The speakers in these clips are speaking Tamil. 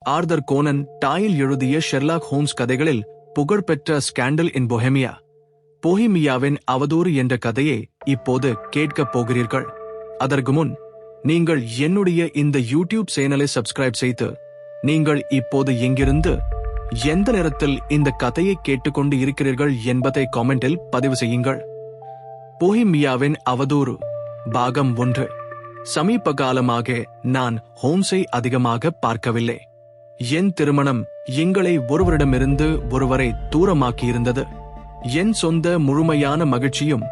ஆர்தர் கோனன் டாயில் எழுதிய ஷெர்லாக் ஹோம்ஸ் கதைகளில் புகழ்பெற்ற ஸ்கேண்டல் இன் பொஹெமியா. பொஹிமியாவின் அவதூறு என்ற கதையை இப்போது கேட்கப் போகிறீர்கள். அதற்கு முன் நீங்கள் என்னுடைய இந்த யூடியூப் சேனலை சப்ஸ்கிரைப் செய்து, நீங்கள் இப்போது எங்கிருந்து எந்த நேரத்தில் இந்த கதையை கேட்டுக்கொண்டு இருக்கிறீர்கள் என்பதை காமெண்டில் பதிவு செய்யுங்கள். பொஹிமியாவின் அவதூறு பாகம் 1. சமீப காலமாக நான் ஹோம்ஸை அதிகமாக பார்க்கவில்லை. என் திருமணம் எங்களை ஒருவரிடமிருந்து ஒருவரை தூரமாக்கியிருந்தது. என் சொந்த முழுமையான மகிழ்ச்சியும்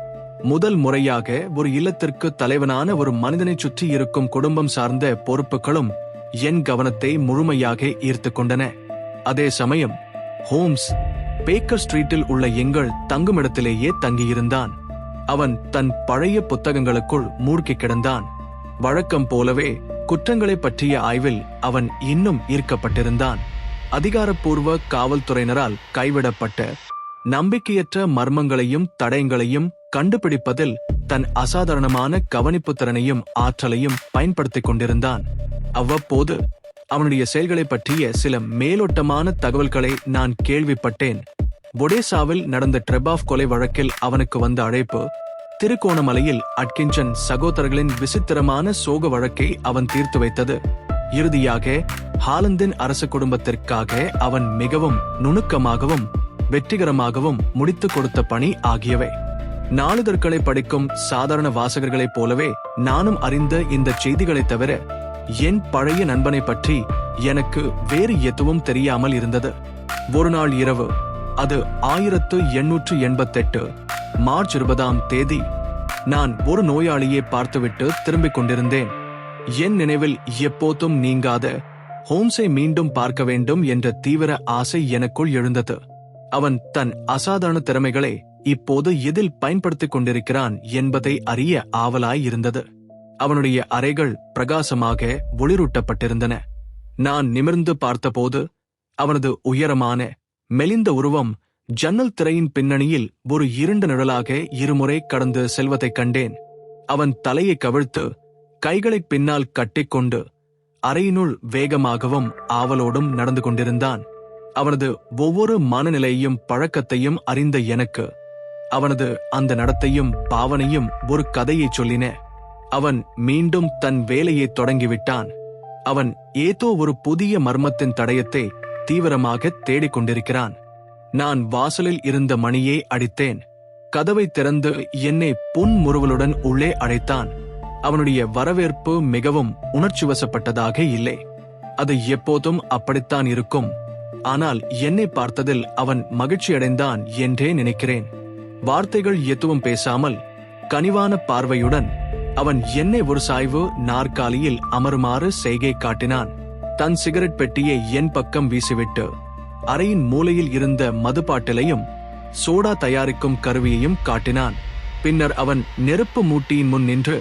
முதல் முறையாக ஒரு இல்லத்திற்கு தலைவனான ஒரு மனிதனை சுற்றி இருக்கும் குடும்பம் சார்ந்த பொறுப்புகளும் என் கவனத்தை முழுமையாக ஈர்த்து கொண்டன. அதே சமயம் ஹோம்ஸ் பேக்கர் ஸ்ட்ரீட்டில் உள்ள எங்கள் தங்குமிடத்திலேயே தங்கியிருந்தான். அவன் தன் பழைய புத்தகங்களுக்குள் மூழ்கி கிடந்தான். வழக்கம் போலவே குற்றங்களை பற்றிய ஆய்வில் அவன் இன்னும் ஈர்க்கப்பட்டிருந்தான். அதிகாரப்பூர்வ காவல்துறையினரால் கைவிடப்பட்ட நம்பிக்கையற்ற மர்மங்களையும் தடயங்களையும் கண்டுபிடிப்பதில் தன் அசாதாரணமான கவனிப்பு திறனையும் ஆற்றலையும் பயன்படுத்திக் கொண்டிருந்தான். அவ்வப்போது அவனுடைய செயல்களை பற்றிய சில மேலோட்டமான தகவல்களை நான் கேள்விப்பட்டேன். ஒடேசாவில் நடந்த ட்ரெபாஃப் கொலை வழக்கில் அவனுக்கு வந்த அழைப்பு, திருகோணமலையில் அட்கின்சன் சகோதரர்களின் விசித்திரமான சோக வழக்கை அவன் தீர்த்து வைத்தது, இறுதியாக ஹாலந்தின் அரச குடும்பத்திற்காக அவன் மிகவும் நுணுக்கமாகவும் வெற்றிகரமாகவும் முடித்துக் கொடுத்த பணி ஆகியவை. நாளிதழ்களை படிக்கும் சாதாரண வாசகர்களைப் போலவே நானும் அறிந்த இந்த செய்திகளை தவிர என் பழைய நண்பனை பற்றி எனக்கு வேறு எதுவும் தெரியாமல் இருந்தது. ஒரு நாள் இரவு, அது 1888 மார்ச் 20 நான் ஒரு நோயாளியை பார்த்துவிட்டு திரும்பிக் கொண்டிருந்தேன். என் நினைவில் எப்போதும் நீங்காத ஹோம்ஸை மீண்டும் பார்க்க வேண்டும் என்ற தீவிர ஆசை எனக்குள் எழுந்தது. அவன் தன் அசாதாரண திறமைகளை இப்போது எதில் பயன்படுத்திக் கொண்டிருக்கிறான் என்பதை அறிய ஆவலாய் இருந்தது. அவனுடைய அறைகள் பிரகாசமாக ஒளிரூட்டப்பட்டிருந்தன. நான் நிமிர்ந்து பார்த்தபோது அவனது உயரமான மெலிந்த உருவம் ஜன்னல் திரையின் பின்னணியில் ஒரு இருண்ட நிழலாக இருமுறை கடந்து செல்வதைக் கண்டேன். அவன் தலையை கவிழ்த்து கைகளை பின்னால் கட்டிக்கொண்டு அறையினுள் வேகமாகவும் ஆவலோடும் நடந்து கொண்டிருந்தான். அவனது ஒவ்வொரு மனநிலையையும் பழக்கத்தையும் அறிந்த எனக்கு அவனது அந்த நடத்தையும் பாவனையும் ஒரு கதையை சொல்லின. அவன் மீண்டும் தன் வேலையை தொடங்கிவிட்டான். அவன் ஏதோ ஒரு புதிய மர்மத்தின் தடயத்தை தீவிரமாக தேடிக்கொண்டிருக்கிறான். நான் வாசலில் இருந்த மணியை அடித்தேன். கதவை திறந்து என்னை புன்முறுவலுடன் உள்ளே அழைத்தான். அவனுடைய வரவேற்பு மிகவும் உணர்ச்சிவசப்பட்டதாக இல்லை. அது எப்போதும் அப்படித்தான் இருக்கும். ஆனால் என்னை பார்த்ததில் அவன் மகிழ்ச்சியடைந்தான் என்றே நினைக்கிறேன். வார்த்தைகள் எதுவும் பேசாமல் கனிவான பார்வையுடன் அவன் என்னை ஒரு சாய்வு நாற்காலியில் அமருமாறு செய்கை காட்டினான். தன் சிகரெட் பெட்டியை என் பக்கம் வீசிவிட்டு அறையின் மூலையில் இருந்த மதுபாட்டிலையும் சோடா தயாரிக்கும் கருவியையும் காட்டினான். பின்னர் அவன் நெருப்பு மூட்டியின் முன் நின்று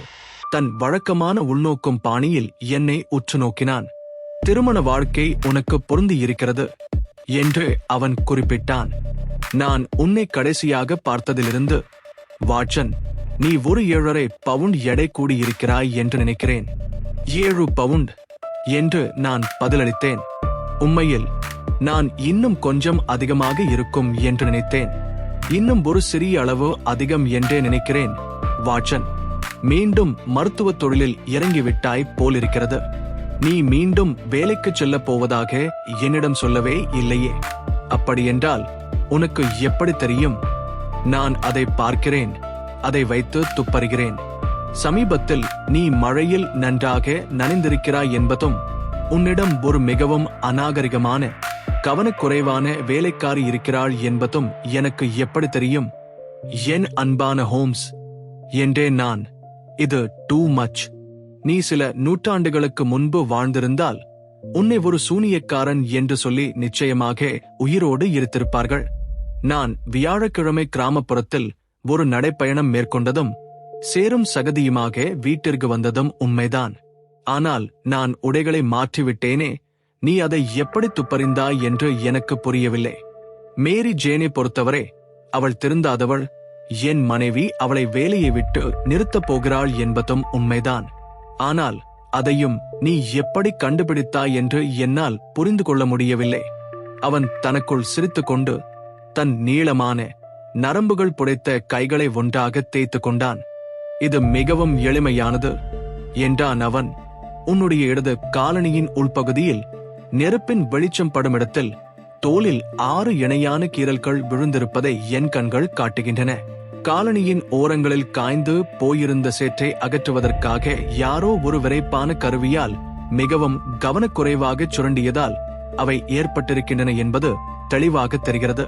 தன் வழக்கமான உள்நோக்கும் பாணியில் என்னை உற்று நோக்கினான். திருமண வாழ்க்கை உனக்கு பொருந்தியிருக்கிறது என்று அவன் குறிப்பிட்டான். நான் உன்னை கடைசியாக பார்த்ததிலிருந்து, வாட்சன், நீ ஒரு 7.5 பவுண்ட் எடை கூடியிருக்கிறாய் என்று நினைக்கிறேன். 7 பவுண்ட் என்று நான் பதிலளித்தேன். உண்மையில் நான் இன்னும் கொஞ்சம் அதிகமாக இருக்கும் என்று நினைத்தேன். இன்னும் ஒரு சிறிய அளவு அதிகம் என்றே நினைக்கிறேன். வாட்சன், மீண்டும் மருத்துவ தொழிலில் இறங்கிவிட்டாய் போலிருக்கிறது. நீ மீண்டும் வேலைக்கு செல்லப் போவதாக என்னிடம் சொல்லவே இல்லையே. அப்படியென்றால் உனக்கு எப்படி தெரியும்? நான் அதை பார்க்கிறேன், அதை வைத்து துப்பறிகிறேன். சமீபத்தில் நீ மழையில் நன்றாக நனைந்திருக்கிறாய் என்பதும் உன்னிடம் ஒரு மிகவும் அநாகரிகமான கவனக்குறைவான வேலைக்காரி இருக்கிறாள் என்பதும் எனக்கு எப்படி தெரியும்? என் அன்பான ஹோம்ஸ் என்றேன் நான். இது டூ மச். நீ சில நூற்றாண்டுகளுக்கு முன்பு வாழ்ந்திருந்தால் உன்னை ஒரு சூனியக்காரன் என்று சொல்லி நிச்சயமாக உயிரோடு இருந்திருப்பார்கள். நான் வியாழக்கிழமை கிராமப்புறத்தில் ஒரு நடைப்பயணம் மேற்கொண்டதும் சேரும் சகதியுமாக வீட்டிற்கு வந்ததும் உண்மைதான். ஆனால் நான் உடைகளை மாற்றிவிட்டேனே, நீ அதை எப்படி துப்பறிந்தாய் என்று எனக்கு புரியவில்லை. மேரி ஜேனை பொறுத்தவரை அவள் திருந்தாதவள். என் மனைவி அவளை வேலையை விட்டு நிறுத்தப் போகிறாள் என்பதும் உண்மைதான். ஆனால் அதையும் நீ எப்படி கண்டுபிடித்தாய் என்று என்னால் புரிந்து கொள்ள முடியவில்லை. அவன் தனக்குள் சிரித்துக்கொண்டு தன் நீளமான நரம்புகள் புடைத்த கைகளை ஒன்றாக தேய்த்து கொண்டான். இது மிகவும் எளிமையானது என்றான் அவன். உன்னுடைய இடது காலணியின் உள்பகுதியில் நெருப்பின் வெளிச்சம் படும் இடத்தில் தோலில் 6 இணையான கீறல்கள் விழுந்திருப்பதை என் கண்கள் காட்டுகின்றன. காலணியின் ஓரங்களில் காய்ந்து போயிருந்த சேற்றை அகற்றுவதற்காக யாரோ ஒரு விரைப்பான கருவியால் மிகவும் கவனக்குறைவாக சுரண்டியதால் அவை ஏற்பட்டிருக்கின்றன என்பது தெளிவாக தெரிகிறது.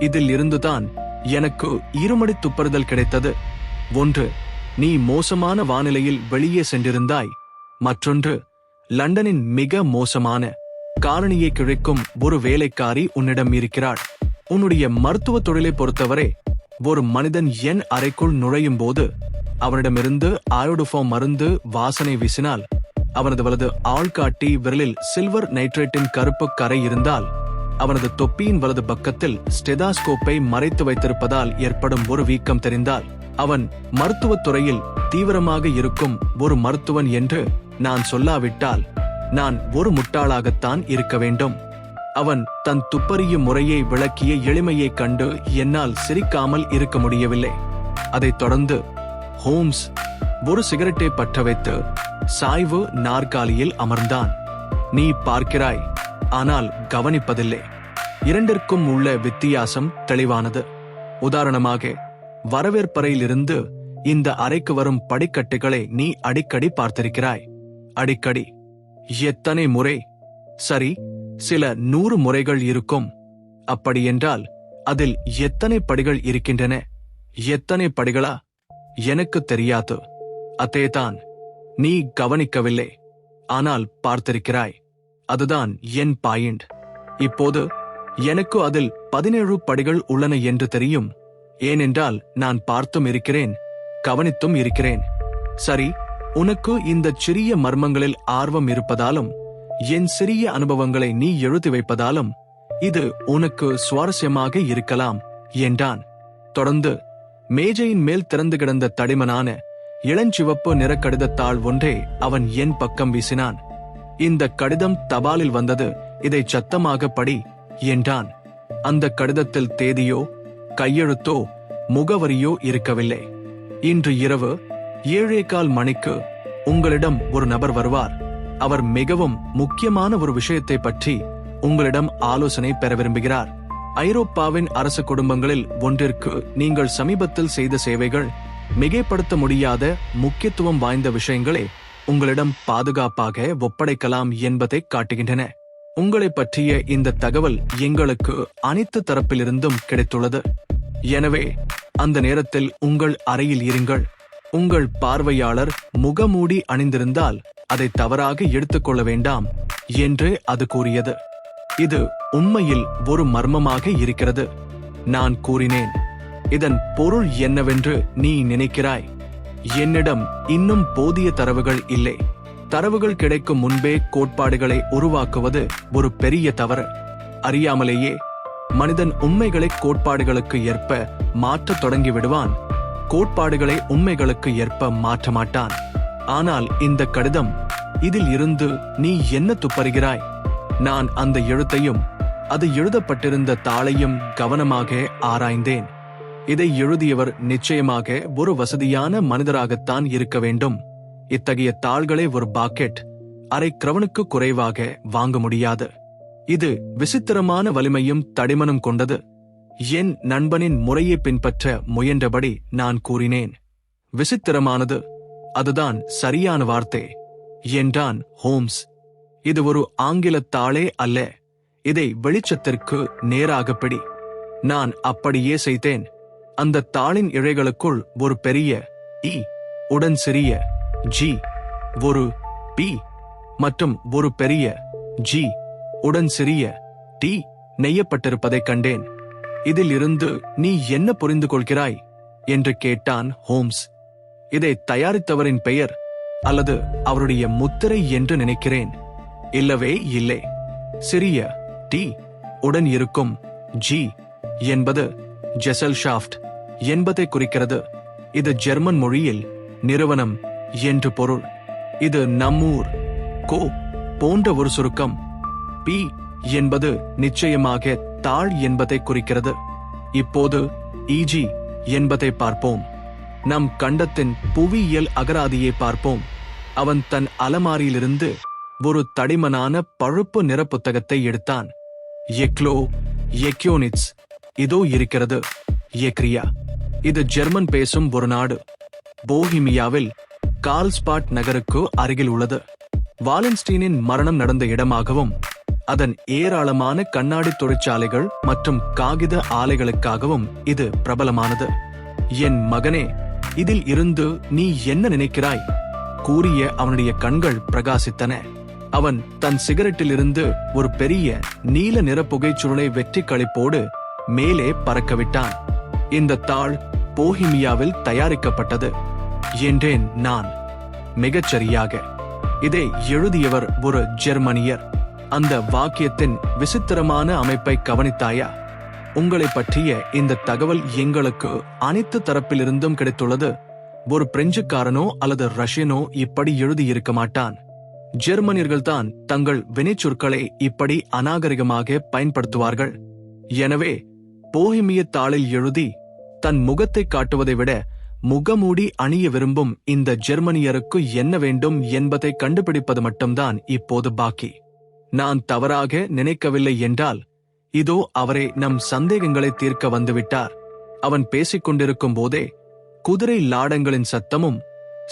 இதில் இருந்துதான் எனக்கு இருமடி துப்பறுதல் கிடைத்தது. ஒன்று, நீ மோசமான வானிலையில் வெளியே சென்றிருந்தாய். மற்றொன்று, லண்டனின் மிக மோசமான காலணியை கிழிக்கும் ஒரு வேலைக்காரி உன்னிடம் இருக்கிறாள். உன்னுடைய மருத்துவ தொழிலை பொறுத்தவரை ஒரு மனிதன் என் அறைக்குள் நுழையும் போது அவனிடமிருந்து அயோடோஃபார்ம் மருந்து வாசனை வீசினால், அவனது வலது ஆள்காட்டி விரலில் சில்வர் நைட்ரேட்டின் கருப்பு கரை இருந்தால், அவனது தொப்பியின் வலது பக்கத்தில் ஸ்டெதாஸ்கோப்பை மறைத்து வைத்திருப்பதால் ஏற்படும் ஒரு வீக்கம் தெரிந்தால், அவன் மருத்துவத் துறையில் தீவிரமாக இருக்கும் ஒரு மருத்துவன் என்று நான் சொல்லாவிட்டால் நான் ஒரு முட்டாளாகத்தான் இருக்க வேண்டும். அவன் தன் துப்பறியும் முறையை விளக்கிய எளிமையைக் கண்டு என்னால் சிரிக்காமல் இருக்க முடியவில்லை. அதைத் தொடர்ந்து ஹோம்ஸ் ஒரு சிகரெட்டை பற்ற வைத்து சாய்வு நாற்காலியில் அமர்ந்தான். நீ பார்க்கிறாய், ஆனால் கவனிப்பதில்லை. இரண்டிற்கும் உள்ள வித்தியாசம் தெளிவானது. உதாரணமாக, வரவேற்பறையிலிருந்து இந்த அறைக்கு வரும் படிக்கட்டுகளை நீ அடிக்கடி பார்த்திருக்கிறாய். அடிக்கடி. எத்தனை முறை? சரி, சில 100 முறைகள் இருக்கும். அப்படியென்றால் அதில் எத்தனை படிகள் இருக்கின்றன? எத்தனை படிகளா? எனக்கு தெரியாது. அதேதான், நீ கவனிக்கவில்லை, ஆனால் பார்த்திருக்கிறாய். அதுதான் என் பாயிண்ட். இப்போது எனக்கு அதில் 17 படிகள் உள்ளன என்று தெரியும். ஏனென்றால் நான் பார்த்தும் இருக்கிறேன், கவனித்தும் இருக்கிறேன். சரி, உனக்கு இந்த சிறிய மர்மங்களில் ஆர்வம் இருப்பதாலும் என் சிறிய அனுபவங்களை நீ எழுதி வைப்பதாலும் இது உனக்கு சுவாரஸ்யமாக இருக்கலாம் என்றான். தொடர்ந்து மேஜையின் மேல் திறந்து கிடந்த தடிமனான இளஞ்சிவப்பு நிற கடிதத்தாள் ஒன்றை அவன் என் பக்கம் வீசினான். இந்த கடிதம் தபாலில் வந்தது, இதை சத்தமாக படி என்றான். அந்த கடிதத்தில் தேதியோ கையெழுத்தோ முகவரியோ இருக்கவில்லை. இன்று இரவு 7:15 மணிக்கு உங்களிடம் ஒரு நபர் வருவார். அவர் மிகவும் முக்கியமான ஒரு விஷயத்தை பற்றி உங்களிடம் ஆலோசனை பெற விரும்புகிறார். ஐரோப்பாவின் அரச குடும்பங்களில் ஒன்றிற்கு நீங்கள் சமீபத்தில் செய்த சேவைகள் மிகைப்படுத்த முடியாத முக்கியத்துவம் வாய்ந்த விஷயங்களை உங்களிடம் பாதுகாப்பாக ஒப்படைக்கலாம் என்பதை காட்டுகின்றன. உங்களை பற்றிய இந்த தகவல் எங்களுக்கு அனைத்து தரப்பிலிருந்தும் கிடைத்துள்ளது. எனவே அந்த நேரத்தில் உங்கள் அறையில் இருங்கள். உங்கள் பார்வையாளர் முகமூடி அணிந்திருந்தால் அதை தவறாக எடுத்துக்கொள்ள வேண்டாம் என்று அது கூறியது. இது உண்மையில் ஒரு மர்மமாக இருக்கிறது. நான் கூறினேன், இதன் பொருள் என்னவென்று நீ நினைக்கிறாய்? என்னிடம் இன்னும் போதிய தரவுகள் இல்லை. தரவுகள் கிடைக்கும் முன்பே கோட்பாடுகளை உருவாக்குவது ஒரு பெரிய தவறு. அறியாமலேயே மனிதன் உண்மைகளை கோட்பாடுகளுக்கு ஏற்ப மாற்றத் தொடங்கி விடுவான். கோட்பாடுகளை உண்மைகளுக்கு ஏற்ப மாற்ற மாட்டான். ஆனால் இந்த கடிதம், இதில் இருந்து நீ என்ன துப்பறிகிறாய்? நான் அந்த எழுத்தையும் அது எழுதப்பட்டிருந்த தாளையும் கவனமாக ஆராய்ந்தேன். இதை எழுதியவர் நிச்சயமாக ஒரு வசதியான மனிதராகத்தான் இருக்க வேண்டும். இத்தகைய தாள்களை ஒரு பாக்கெட் அரை கிரவனுக்கு குறைவாக வாங்க முடியாது. இது விசித்திரமான வலிமையும் தடிமனும் கொண்டது. என் நண்பனின் முறையை பின்பற்ற முயன்றபடி நான் கூறினேன். விசித்திரமானது, அதுதான் சரியான வார்த்தை என்றான் ஹோம்ஸ். இது ஒரு ஆங்கிலத் தாளே அல்ல. இதை வெளிச்சத்திற்கு நேராக பிடி. நான் அப்படியே செய்தேன். அந்த தாளின் இழைகளுக்குள் ஒரு பெரிய இ உடன் சிறிய ஜி, ஒரு பி மற்றும் ஒரு பெரிய ஜி உடன் சிறிய டி நெய்யப்பட்டிருப்பதைக் கண்டேன். இதில் இருந்து நீ என்ன புரிந்து கொள்கிறாய் என்று கேட்டான் ஹோம்ஸ். இதை தயாரித்தவரின் பெயர் அல்லது அவருடைய முத்திரை என்று நினைக்கிறேன். இல்லவே இல்லை. சிறிய டி உடன் இருக்கும் ஜி என்பது ஜெசல்ஷாஃப்ட் என்பதை குறிக்கிறது. இது ஜெர்மன் மொழியில் நிறுவனம் என்று பொருள். இது நம்மூர் கோ போன்ற ஒரு சுருக்கம். பி என்பது நிச்சயமாக தாழ் என்பதை குறிக்கிறது. இப்போது இஜி என்பதை பார்ப்போம். நம் கண்டத்தின் புவியியல் அகராதியை பார்ப்போம். அவன் தன் அலமாரியிலிருந்து ஒரு தடிமனான பழுப்பு நிற புத்தகத்தை எடுத்தான். எக்லோ எக்யோனிட்ஸ் இதோ இருக்கிறது. எக்ரியா இது ஜெர்மன் பேசும் ஒரு நாடு. போஹிமியாவில் கார்ல்ஸ்பாட் நகருக்கு அருகில் உள்ளது. வாலன்ஸ்டீனின் மரணம் நடந்த இடமாகவும் அதன் ஏராளமான கண்ணாடி தொழிற்சாலைகள் மற்றும் காகித ஆலைகளுக்காகவும் இது பிரபலமானது. என் மகனே, இதில் இருந்து நீ என்ன நினைக்கிறாய் கூறிய அவனுடைய கண்கள் பிரகாசித்தன. அவன் தன் சிகரெட்டிலிருந்து ஒரு பெரிய நீல நிற புகைச்சுருளை வெற்றி களிப்போடு மேலே பறக்கவிட்டான். இந்த தாள் போஹிமியாவில் தயாரிக்கப்பட்டது என்றேன் நான். மிகச்சரியாக. இதை எழுதியவர் ஒரு ஜெர்மனியர். அந்த வாக்கியத்தின் விசித்திரமான அமைப்பை கவனித்தாயா? உங்களை பற்றிய இந்த தகவல் எங்களுக்கு அனைத்து தரப்பிலிருந்தும் கிடைத்துள்ளது. ஒரு பிரெஞ்சுக்காரனோ அல்லது ரஷ்யனோ இப்படி எழுதியிருக்க மாட்டான். ஜெர்மனியர்கள்தான் தங்கள் வினைச்சொற்களை இப்படி அநாகரிகமாக பயன்படுத்துவார்கள். எனவே போஹிமிய தாளில் எழுதி தன் முகத்தை காட்டுவதை விட முகமூடி அணிய விரும்பும் இந்த ஜெர்மனியருக்கு என்ன வேண்டும் என்பதை கண்டுபிடிப்பது மட்டும்தான் இப்போது பாக்கி. நான் தவறாக நினைக்கவில்லை என்றால் இதோ அவரே நம் சந்தேகங்களை தீர்க்க வந்துவிட்டார். அவன் பேசிக் கொண்டிருக்கும் போதே குதிரை லாடங்களின் சத்தமும்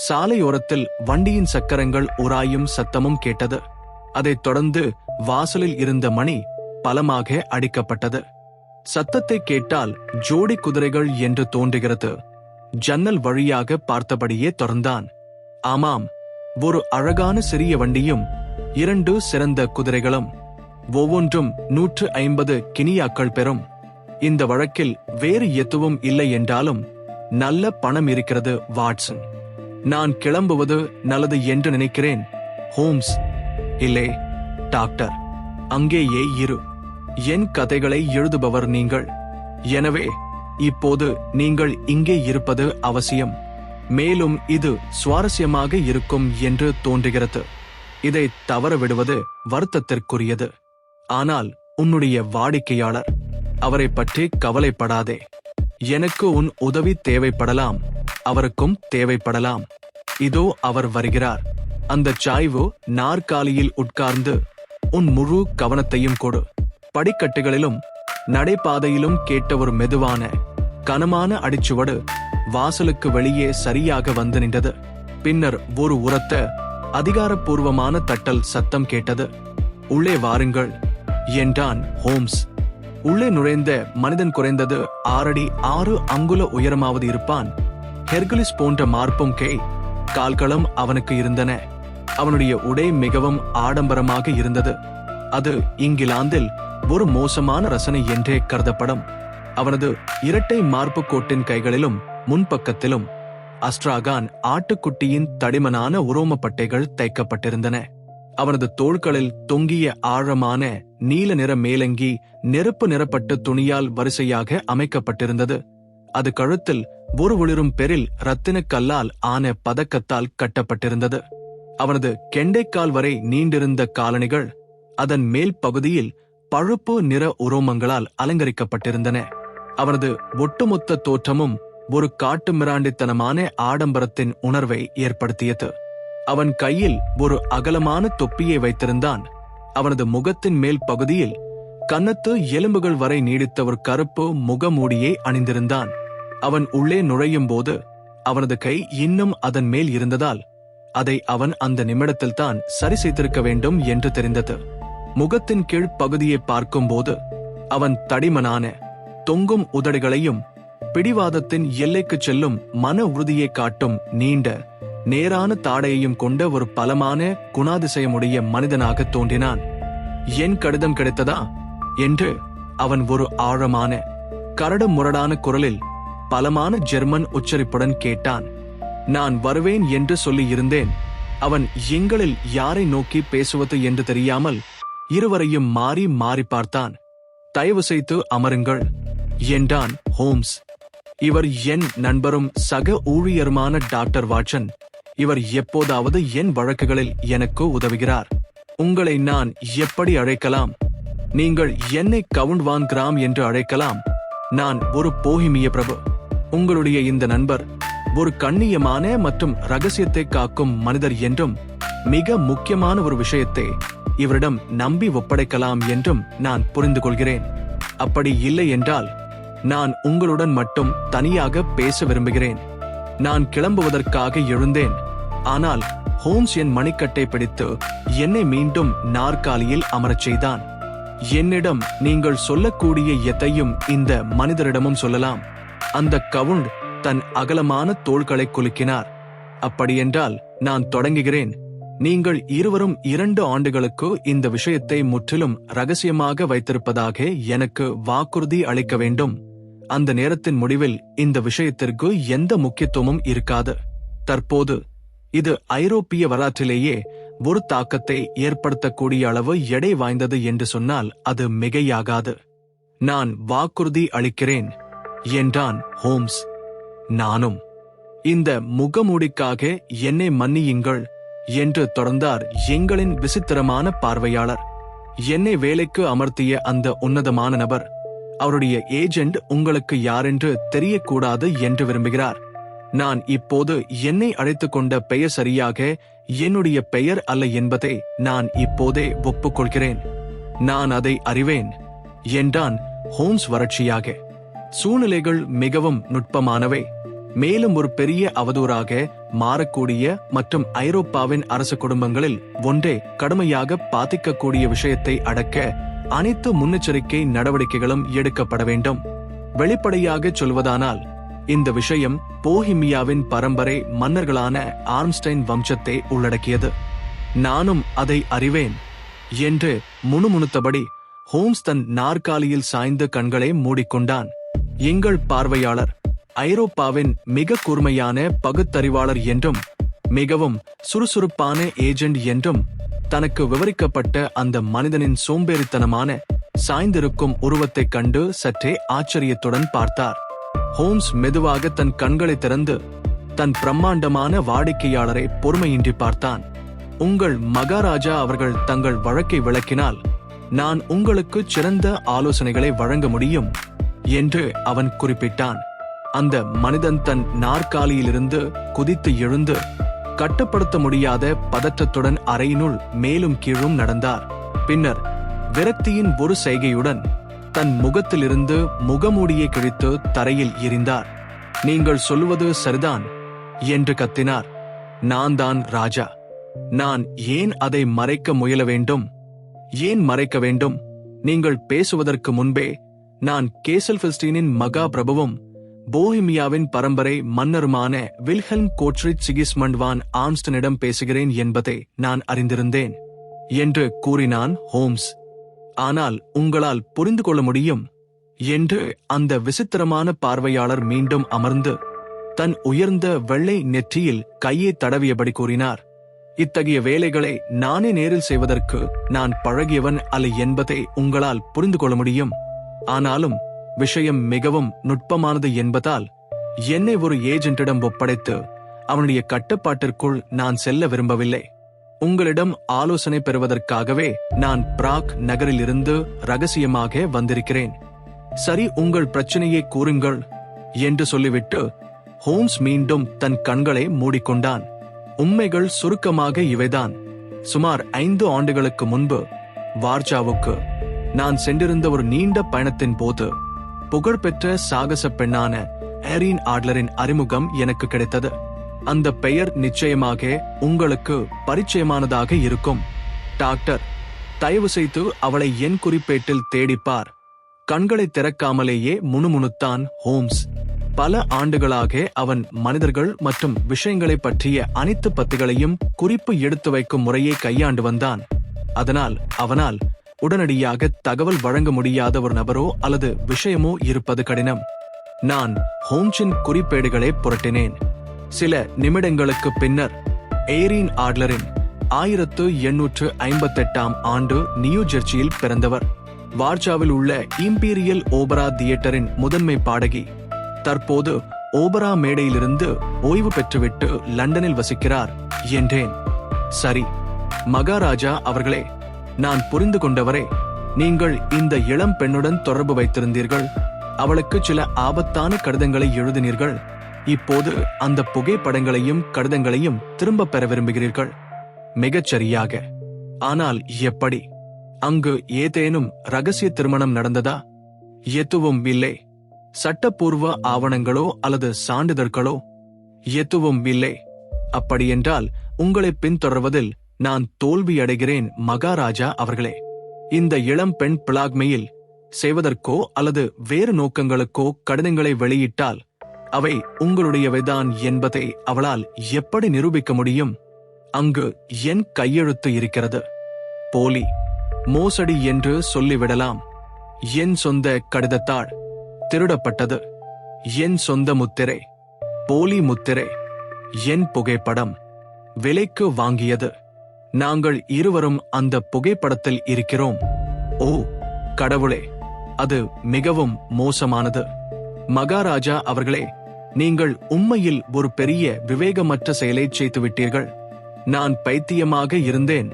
சாலையோரத்தில் வண்டியின் சக்கரங்கள் உராயும் சத்தமும் கேட்டது. அதைத் தொடர்ந்து வாசலில் இருந்த மணி பலமாக அடிக்கப்பட்டது. சத்தத்தை கேட்டால் ஜோடி குதிரைகள் என்று தோன்றுகிறது. ஜன்னல் வழியாக பார்த்தபடியே தொடர்ந்தான். ஆமாம், ஒரு அழகான சிறிய வண்டியும் 2 சிறந்த குதிரைகளும். ஒவ்வொன்றும் 150 கினியாக்கள் பெறும். இந்த வழக்கில் வேறு எதுவும் இல்லை என்றாலும் நல்ல பணம் இருக்கிறது வாட்சன். நான் கிளம்புவது நல்லது என்று நினைக்கிறேன் ஹோம்ஸ். இல்லை டாக்டர், அங்கேயே இரு. என் கதைகளை எழுதுபவர் நீங்கள். எனவே இப்போது நீங்கள் இங்கே இருப்பது அவசியம். மேலும் இது சுவாரஸ்யமாக இருக்கும் என்று தோன்றுகிறது. இதை தவற விடுவது வருத்தத்திற்குரியது. ஆனால் உன்னுடைய வாடிக்கையாளர், அவரை பற்றி கவலைப்படாதே. எனக்கு உன் உதவி தேவைப்படலாம், அவருக்கும் தேவைப்படலாம். இதோ அவர் வருகிறார். அந்த சாய்வு நாற்காலியில் உட்கார்ந்து உன் முழு கவனத்தையும் கொடு. படிக்கட்டுகளிலும் நடைபாதையிலும் கேட்ட ஒரு மெதுவான கனமான அடிச்சுவடு வாசலுக்கு வெளியே சரியாக வந்து நின்றது. பின்னர் ஒரு உரத்த அதிகாரப்பூர்வமான தட்டல் சத்தம் கேட்டது. உள்ளே வாருங்கள் என்றான் ஹோம்ஸ். உள்ளே நுழைந்த மனிதன் குறைந்தது 6 அடி 6 அங்குல உயரமாவது இருப்பான். ஹெர்குலிஸ் போன்ற மார்பும் கால்களும் அவனுக்கு இருந்தன. அவனுடைய உடை மிகவும் ஆடம்பரமாக இருந்தது. அது இங்கிலாந்தில் ஒரு மோசமான ரசனை என்றே கருதப்படும். அவனது இரட்டை மார்பு கோட்டின் கைகளிலும் முன்பக்கத்திலும் அஸ்ட்ராகான் ஆட்டுக்குட்டியின் தடிமனான உரோமப்பட்டைகள் தைக்கப்பட்டிருந்தன. அவனது தோள்களில் தொங்கிய ஆழமான நீல நிற மேலங்கி நெருப்பு நிறப்பட்ட துணியால் வரிசையாக அமைக்கப்பட்டிருந்தது. அது கழுத்தில் ஒரு ஒளிரும் பெரில் இரத்தினக் கல்லால் ஆன பதக்கத்தால் கட்டப்பட்டிருந்தது. அவனது கெண்டைக்கால் வரை நீண்டிருந்த காலணிகள் அதன் மேல் பகுதியில் பழுப்பு நிற உரோமங்களால் அலங்கரிக்கப்பட்டிருந்தன. அவனது ஒட்டுமொத்த தோற்றமும் ஒரு காட்டு மிராண்டித்தனமான ஆடம்பரத்தின் உணர்வை ஏற்படுத்தியது. அவன் கையில் ஒரு அகலமான தொப்பியை வைத்திருந்தான். அவனது முகத்தின் மேல் பகுதியில் கன்னத்து எலும்புகள் வரை நீடித்த ஒரு கருப்பு முகமூடியை அணிந்திருந்தான். அவன் உள்ளே நுழையும் போது அவனது கை இன்னும் அதன் மேல் இருந்ததால் அதை அவன் அந்த நிமிடத்தில்தான் சரி செய்திருக்க வேண்டும் என்று தெரிந்தது. முகத்தின் கீழ் பகுதியை பார்க்கும்போது அவன் தடிமனான தொங்கும் உதடுகளையும் பிடிவாதத்தின் எல்லைக்கு செல்லும் மன உறுதியை காட்டும் நீண்ட நேரான தாடையையும் கொண்ட ஒரு பலமான குணாதிசயமுடைய மனிதனாக தோன்றினான். என் கடிதம் கிடைத்ததா என்று அவன் ஒரு ஆழமான கரடு முரடான குரலில் பலமான ஜெர்மன் உச்சரிப்புடன் கேட்டான். நான் வருவேன் என்று சொல்லி இருந்தேன். அவன் எங்களில் யாரை நோக்கி பேசுவது என்று தெரியாமல் இருவரையும் மாறி மாறி பார்த்தான். தயவு செய்து அமருங்கள் என்றான் ஹோம்ஸ். இவர் என் நண்பரும் சக ஊழியருமான டாக்டர் வாட்சன். இவர் எப்போதாவது என் வழக்குகளில் எனக்கு உதவுகிறார். உங்களை நான் எப்படி அழைக்கலாம்? நீங்கள் என்னை கவுண்ட் வான் கிராம் என்று அழைக்கலாம். நான் ஒரு போஹிமிய பிரபு. உங்களுடைய இந்த நண்பர் ஒரு கண்ணியமான மற்றும் ரகசியத்தை காக்கும் மனிதர் என்றும் மிக முக்கியமான ஒரு விஷயத்தை இவரிடம் நம்பி ஒப்படைக்கலாம் என்றும் நான் புரிந்து கொள்கிறேன். அப்படி இல்லை என்றால் நான் உங்களுடன் மட்டும் தனியாக பேச விரும்புகிறேன். நான் கிளம்புவதற்காக எழுந்தேன். ஆனால் ஹோம்ஸ் என் மணிக்கட்டை பிடித்து என்னை மீண்டும் நாற்காலியில் அமரச் செய்தான். என்னிடம் நீங்கள் சொல்லக்கூடிய எதையும் இந்த மனிதரிடமும் சொல்லலாம். அந்த கவுண்ட் தன் அகலமான தோள்களை குலுக்கினார். அப்படியென்றால் நான் தொடங்குகிறேன். நீங்கள் இருவரும் 2 ஆண்டுகளுக்கு இந்த விஷயத்தை முற்றிலும் ரகசியமாக வைத்திருப்பதாக எனக்கு வாக்குறுதி அளிக்க வேண்டும். அந்த நேரத்தின் முடிவில் இந்த விஷயத்திற்கு எந்த முக்கியத்துவமும் இருக்காது. தற்போது இது ஐரோப்பிய வரலாற்றிலேயே ஒரு தாக்கத்தை ஏற்படுத்தக்கூடிய அளவு எடை வாய்ந்தது என்று சொன்னால் அது மிகையாகாது. நான் வாக்குறுதி அளிக்கிறேன் என்றான் ஹோம்ஸ். நானும். இந்த முகமூடிக்காக என்னை மன்னியுங்கள் என்று தொடர்ந்தார் எங்களின் விசித்திரமான பார்வையாளர். என்னை வேலைக்கு அமர்த்திய அந்த உன்னதமான நபர் அவருடைய ஏஜென்ட் உங்களுக்கு யாரென்று தெரியக்கூடாது என்று விரும்புகிறார். நான் இப்போது என்னை அழைத்துக் கொண்ட பெயர் சரியாக என்னுடைய பெயர் அல்ல என்பதை நான் இப்போதே ஒப்புக்கொள்கிறேன். நான் அதை அறிவேன் என்றான் ஹோம்ஸ் வறட்சியாக. சூழ்நிலைகள் மிகவும் நுட்பமானவை, மேலும் ஒரு பெரிய அவதூறாக மாறக்கூடிய மற்றும் ஐரோப்பாவின் அரச குடும்பங்களில் ஒன்றே கடுமையாக பாதிக்கக்கூடிய விஷயத்தை அடக்க அனைத்து முன்னெச்சரிக்கை நடவடிக்கைகளும் எடுக்கப்பட வேண்டும். வெளிப்படையாக சொல்வதானால் இந்த விஷயம் போஹிமியாவின் பரம்பரை மன்னர்களான ஆர்ம்ஸ்டைன் வம்சத்தை உள்ளடக்கியது. நானும் அதை அறிவேன் என்று முணுமுணுத்தபடி ஹோம்ஸ் தன் நாற்காலியில் சாய்ந்து கண்களை மூடிக்கொண்டான். எங்கள் பார்வையாளர் ஐரோப்பாவின் மிக கூர்மையான பகுத்தறிவாளர் என்றும் மிகவும் சுறுசுறுப்பான ஏஜென்ட் என்றும் தனக்கு விவரிக்கப்பட்ட அந்த மனிதனின் சோம்பேறித்தனமான சாய்ந்திருக்கும் உருவத்தைக் கண்டு சற்றே ஆச்சரியத்துடன் பார்த்தார். ஹோம்ஸ் மெதுவாக தன் கண்களை திறந்து தன் பிரம்மாண்டமான வாடிக்கையாளரை பொறுமையின்றி பார்த்தான். உங்கள் மகாராஜா அவர்கள் தங்கள் வழக்கை விளக்கினால் நான் உங்களுக்கு சிறந்த ஆலோசனைகளை வழங்க முடியும் என்று அவன் குறிப்பிட்டான். அந்த மனிதன் தன் நாற்காலியிலிருந்து குதித்து எழுந்து கட்டுப்படுத்த முடியாத பதற்றத்துடன் அறையினுள் மேலும் கீழும் நடந்தார். பின்னர் விரக்தியின் ஒரு செய்கையுடன் தன் முகத்திலிருந்து முகமூடியை கிழித்து தரையில் எறிந்தார். நீங்கள் சொல்லுவது சரிதான் என்று கத்தினார். நான் தான் ராஜா. நான் ஏன் அதை மறைக்க முயல வேண்டும்? ஏன் மறைக்க வேண்டும்? நீங்கள் பேசுவதற்கு முன்பே நான் கேசல்ஃபெல்ஸ்டீனின் மகா பிரபுவும் போஹிமியாவின் பரம்பரை மன்னருமான வில்ஹெல்ம் கோட்ரிச் சிகிஸ்மண்ட் வான் ஆம்ஸ்டனிடம் பேசுகிறேன் என்பதை நான் அறிந்திருந்தேன் என்று கூறினான் ஹோம்ஸ். ஆனால் உங்களால் புரிந்து கொள்ள முடியும் என்று அந்த விசித்திரமான பார்வையாளர் மீண்டும் அமர்ந்து தன் உயர்ந்த வெள்ளை நெற்றியில் கையை தடவியபடி கூறினார். இத்தகைய வேலைகளை நானே நேரில் செய்வதற்கு நான் பழகியவன் அல்ல என்பதை உங்களால் புரிந்து கொள்ள முடியும். ஆனாலும் விஷயம் மிகவும் நுட்பமானது என்பதால் என்னை ஒரு ஏஜென்ட்டிடம் ஒப்படைத்து அவனுடைய கட்டுப்பாட்டிற்குள் நான் செல்ல விரும்பவில்லை. உங்களிடம் ஆலோசனை பெறுவதற்காகவே நான் பிராக் நகரிலிருந்து ரகசியமாக வந்திருக்கிறேன். சரி, உங்கள் பிரச்சனையை கூறுங்கள் என்று சொல்லிவிட்டு ஹோம்ஸ் மீண்டும் தன் கண்களை மூடிக்கொண்டான். உண்மைகள் சுருக்கமாக இவைதான். சுமார் 5 ஆண்டுகளுக்கு முன்பு வார்சாவுக்கு நான் சென்றிருந்த ஒரு நீண்ட பயணத்தின் போது புகழ்பெற்ற சாகச பெண்ணான ஏரின் ஆட்லரின் அறிமுகம் எனக்கு கிடைத்தது. அந்த பெயர் நிச்சயமாக உங்களுக்கு பரிச்சயமானதாக இருக்கும். டாக்டர், தயவு செய்து அவளை என் குறிப்பேட்டில் தேடிப்பார். கண்களை திறக்காமலேயே முணுமுணுத்தான் ஹோம்ஸ். பல ஆண்டுகளாக அவன் மனிதர்கள் மற்றும் விஷயங்களை பற்றிய அனைத்து பத்திகளையும் குறிப்பு எடுத்து வைக்கும் முறையை கையாண்டு வந்தான். அதனால் அவனால் உடனடியாக தகவல் வழங்க முடியாத ஒரு நபரோ அல்லது விஷயமோ இருப்பது கடினம். நான் ஹோம்ஸின் குறிப்பேடுகளை புரட்டினேன். சில நிமிடங்களுக்கு பின்னர் ஏரின் ஆட்லரின் 1858 ஆண்டு நியூ ஜெர்சியில் பிறந்தவர். வார்சாவில் உள்ள இம்பீரியல் ஓபரா தியேட்டரின் முதன்மை பாடகி. தற்போது ஓபரா மேடையிலிருந்து ஓய்வு பெற்றுவிட்டு லண்டனில் வசிக்கிறார் என்றேன். சரி மகாராஜா அவர்களே, நான் புரிந்து கொண்டவரே, நீங்கள் இந்த இளம் பெண்ணுடன் தொடர்பு வைத்திருந்தீர்கள். அவளுக்கு சில ஆபத்தான கடிதங்களை எழுதினீர்கள். இப்போது அந்த புகைப்படங்களையும் கடிதங்களையும் திரும்ப பெற விரும்புகிறீர்கள். மிகச்சரியாக. ஆனால் எப்படி? அங்கு ஏதேனும் ரகசிய திருமணம் நடந்ததா? எதுவும் இல்லை. சட்டப்பூர்வ ஆவணங்களோ அல்லது சான்றிதழ்களோ எதுவும் இல்லை. அப்படியென்றால் உங்களை பின்தொடர்வதில் நான் தோல்வியடைகிறேன் மகாராஜா அவர்களே. இந்த இளம் பெண் பிளாக்மெயில் செய்வதற்கோ அல்லது வேறு நோக்கங்களுக்கோ கடிதங்களை வெளியிட்டால் அவை உங்களுடையவைதான் என்பதை அவளால் எப்படி நிரூபிக்க முடியும்? அங்கு என் கையெழுத்து இருக்கிறது. போலி, மோசடி என்று சொல்லிவிடலாம். என் சொந்த கடிதத்தாள் திருடப்பட்டது. என் சொந்த முத்திரை, போலி முத்திரை. என் புகைப்படம் விலைக்கு வாங்கியது. நாங்கள் இருவரும் அந்த புகைப்படத்தில் இருக்கிறோம். ஓ கடவுளே, அது மிகவும் மோசமானது. மகாராஜா அவர்களே, நீங்கள் உண்மையில் ஒரு பெரிய விவேகமற்ற செயலை செய்துவிட்டீர்கள். நான் பைத்தியமாக இருந்தேன்.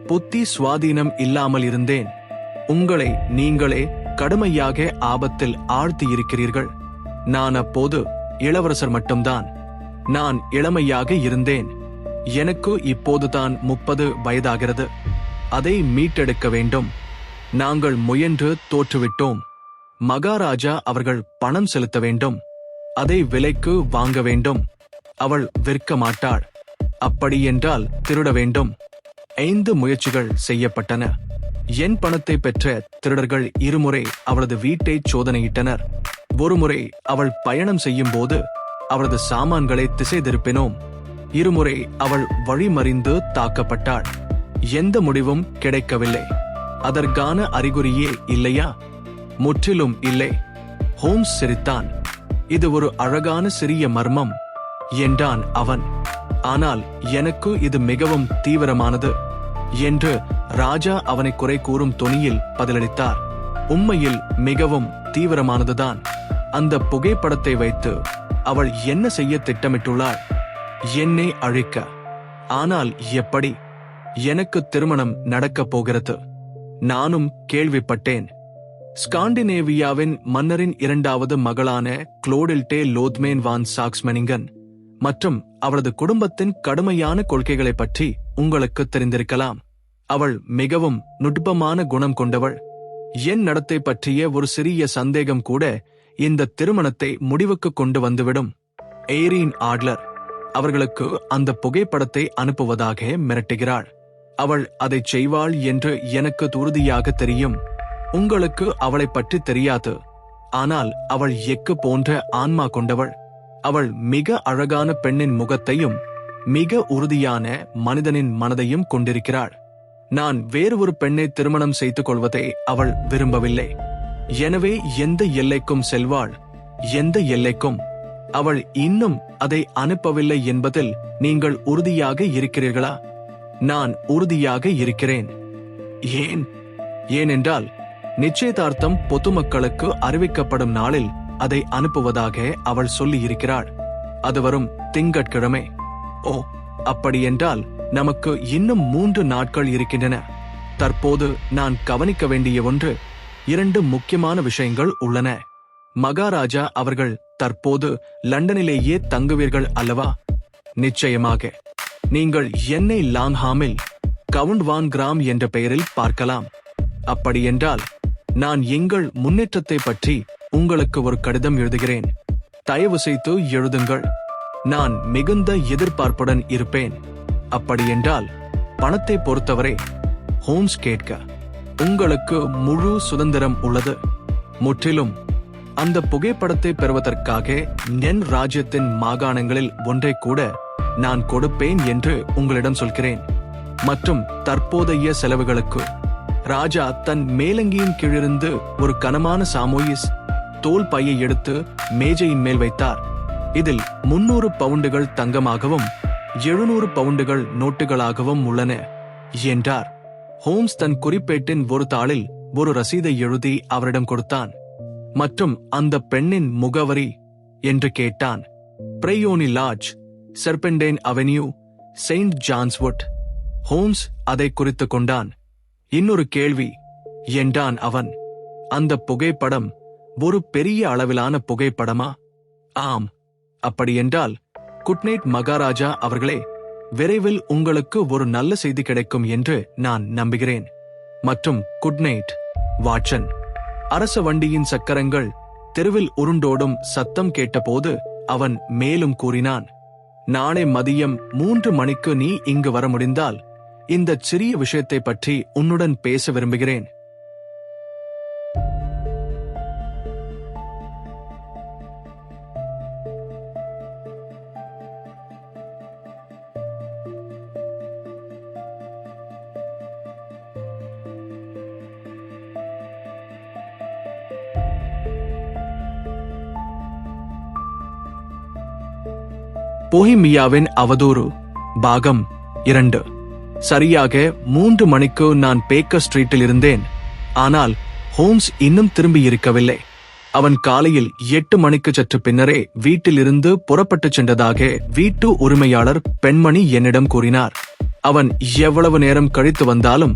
புத்தி சுவாதீனம் இல்லாமல் இருந்தேன். உங்களை நீங்களே கடுமையாக ஆபத்தில் ஆழ்த்தி இருக்கிறீர்கள். நான் அப்போது இளவரசர் மட்டும்தான். நான் இளமையாக இருந்தேன். எனக்கு இப்போதுதான் 30 வயதாகிறது. அதை மீட்டெடுக்க வேண்டும். நாங்கள் முயன்று தோற்றுவிட்டோம். மகாராஜா அவர்கள் பணம் செலுத்த வேண்டும். அதை விலைக்கு வாங்க வேண்டும். அவள் விற்க மாட்டாள். அப்படியென்றால் திருட வேண்டும். 5 முயற்சிகள் செய்யப்பட்டன. என் பணத்தை பெற்ற திருடர்கள் இருமுறை அவளது வீட்டை சோதனையிட்டனர். ஒருமுறை அவள் பயணம் செய்யும் போது அவளது சாமான்களை திசை திருப்பினோம். இருமுறை அவள் வழிமறிந்து தாக்கப்பட்டாள். எந்த முடிவும் கிடைக்கவில்லை. அதற்கான அறிகுறியே இல்லையா? முற்றிலும் இல்லை. ஹோம்ஸ் சிரித்தான். இது ஒரு அழகான சிறிய மர்மம் என்றான் அவன். ஆனால் எனக்கு இது மிகவும் தீவிரமானது என்று ராஜா அவனை குறை கூறும் தொனியில் பதிலளித்தார். உண்மையில் மிகவும் தீவிரமானதுதான். அந்த புகைப்படத்தை வைத்து அவள் என்ன செய்ய திட்டமிட்டுள்ளாள்? என்னை அழிக்க. ஆனால் எப்படி? எனக்கு திருமணம் நடக்கப் போகிறது. நானும் கேள்விப்பட்டேன். ஸ்காண்டினேவியாவின் மன்னரின் 2வது மகளான குளோடில்டே லோத்மேன் வான் சாக்ஸ்மெனிங்கன் மற்றும் அவளது குடும்பத்தின் கடுமையான கொள்கைகளை பற்றி உங்களுக்கு தெரிந்திருக்கலாம். அவள் மிகவும் நுட்பமான குணம் கொண்டவள். என் நடத்தை பற்றிய ஒரு சிறிய சந்தேகம் கூட இந்த திருமணத்தை முடிவுக்கு கொண்டு வந்துவிடும். எய்ரீன் ஆட்லர் அவர்களுக்கு அந்த புகைப்படத்தை அனுப்புவதாக மிரட்டுகிறாள். அவள் அதை செய்வாள் என்று எனக்கு உறுதியாக தெரியும். உங்களுக்கு அவளை பற்றி தெரியாது. ஆனால் அவள் எக்கு போன்ற ஆன்மா கொண்டவள். அவள் மிக அழகான பெண்ணின் முகத்தையும் மிக உறுதியான மனிதனின் மனதையும் கொண்டிருக்கிறாள். நான் வேறு ஒரு பெண்ணை திருமணம் செய்து கொள்வதை அவள் விரும்பவில்லை. எனவே எந்த எல்லைக்கும் செல்வாள். எந்த எல்லைக்கும். அவள் இன்னும் அதை அனுப்பவில்லை என்பதில் நீங்கள் உறுதியாக இருக்கிறீர்களா? நான் உறுதியாக இருக்கிறேன். ஏன்? ஏனென்றால் நிச்சயதார்த்தம் பொதுமக்களுக்கு அறிவிக்கப்படும் நாளில் அதை அனுப்புவதாக அவள் சொல்லியிருக்கிறாள். அது வரும் திங்கட்கிழமை. ஓ, அப்படியென்றால் நமக்கு இன்னும் 3 நாட்கள் இருக்கின்றன. தற்போது நான் கவனிக்க வேண்டிய 2 முக்கியமான விஷயங்கள் உள்ளன. மகாராஜா அவர்கள் தற்போது லண்டனிலேயே தங்குவீர்கள் அல்லவா? நிச்சயமாக. நீங்கள் என்னை லாங்ஹாமில் கவுண்ட் வான் கிராம் என்ற பெயரில் பார்க்கலாம். அப்படியென்றால் நான் எங்கள் முன்னேற்றத்தை பற்றி உங்களுக்கு ஒரு கடிதம் எழுதுகிறேன். தயவு செய்து எழுதுங்கள். நான் மிகுந்த எதிர்பார்ப்புடன் இருப்பேன். அப்படியென்றால் பணத்தை பொறுத்தவரை ஹோம்ஸ் கேட்க உங்களுக்கு முழு சுதந்திரம் உள்ளது. முற்றிலும். அந்த புகைப்படத்தை பெறுவதற்காக என் ராஜ்யத்தின் மாகாணங்களில் ஒன்றை கூட நான் கொடுப்பேன் என்று உங்களிடம் சொல்கிறேன். மற்றும் தற்போதைய செலவுகளுக்கு ராஜா தன் மேலங்கியின் கீழிருந்து ஒரு கனமான சாமோயிஸ் தோல் பையை எடுத்து மேஜையின் மேல் வைத்தார். இதில் 300 பவுண்டுகள் தங்கமாகவும் 700 பவுண்டுகள் நோட்டுகளாகவும் உள்ளன என்றார். ஹோம்ஸ் தன் குறிப்பேட்டின் ஒரு தாளில் ஒரு ரசீதை எழுதி அவரிடம் கொடுத்தான். மற்றும் அந்த பெண்ணின் முகவரி என்று கேட்டான். பிரையோனி லாட்ஜ், செர்பெண்டைன் அவென்யூ, செயின்ட் ஜான்ஸ்வுட். ஹோம்ஸ் அதை குறித்துக் கொண்டான். இன்னொரு கேள்வி என்றான் அவன். அந்த புகைப்படம் ஒரு பெரிய அளவிலான புகைப்படமா? ஆம். அப்படியென்றால் குட்நைட் மகாராஜா அவர்களே, விரைவில் உங்களுக்கு ஒரு நல்ல செய்தி கிடைக்கும் என்று நான் நம்புகிறேன். மற்றும் குட்நைட் வாட்சன். அரச வண்டியின் சக்கரங்கள் தெருவில் உருண்டோடும் சத்தம் கேட்டபோது அவன் மேலும் கூறினான், நாளை மதியம் 3 மணிக்கு நீ இங்கு வர முடிந்தால் இந்த சிறிய விஷயத்தை பற்றி உன்னுடன் பேச விரும்புகிறேன். போஹிமியாவின் அவதூறு பாகம் 2. சரியாக 3 மணிக்கு நான் பேக்கர் ஸ்ட்ரீட்டில் இருந்தேன். ஆனால் ஹோம்ஸ் இன்னும் திரும்பியிருக்கவில்லை. அவன் காலையில் 8 மணிக்கு சற்று பின்னரே வீட்டிலிருந்து புறப்பட்டுச் சென்றதாக வீட்டு உரிமையாளர் பெண்மணி என்னிடம் கூறினார். அவன் எவ்வளவு நேரம் கழித்து வந்தாலும்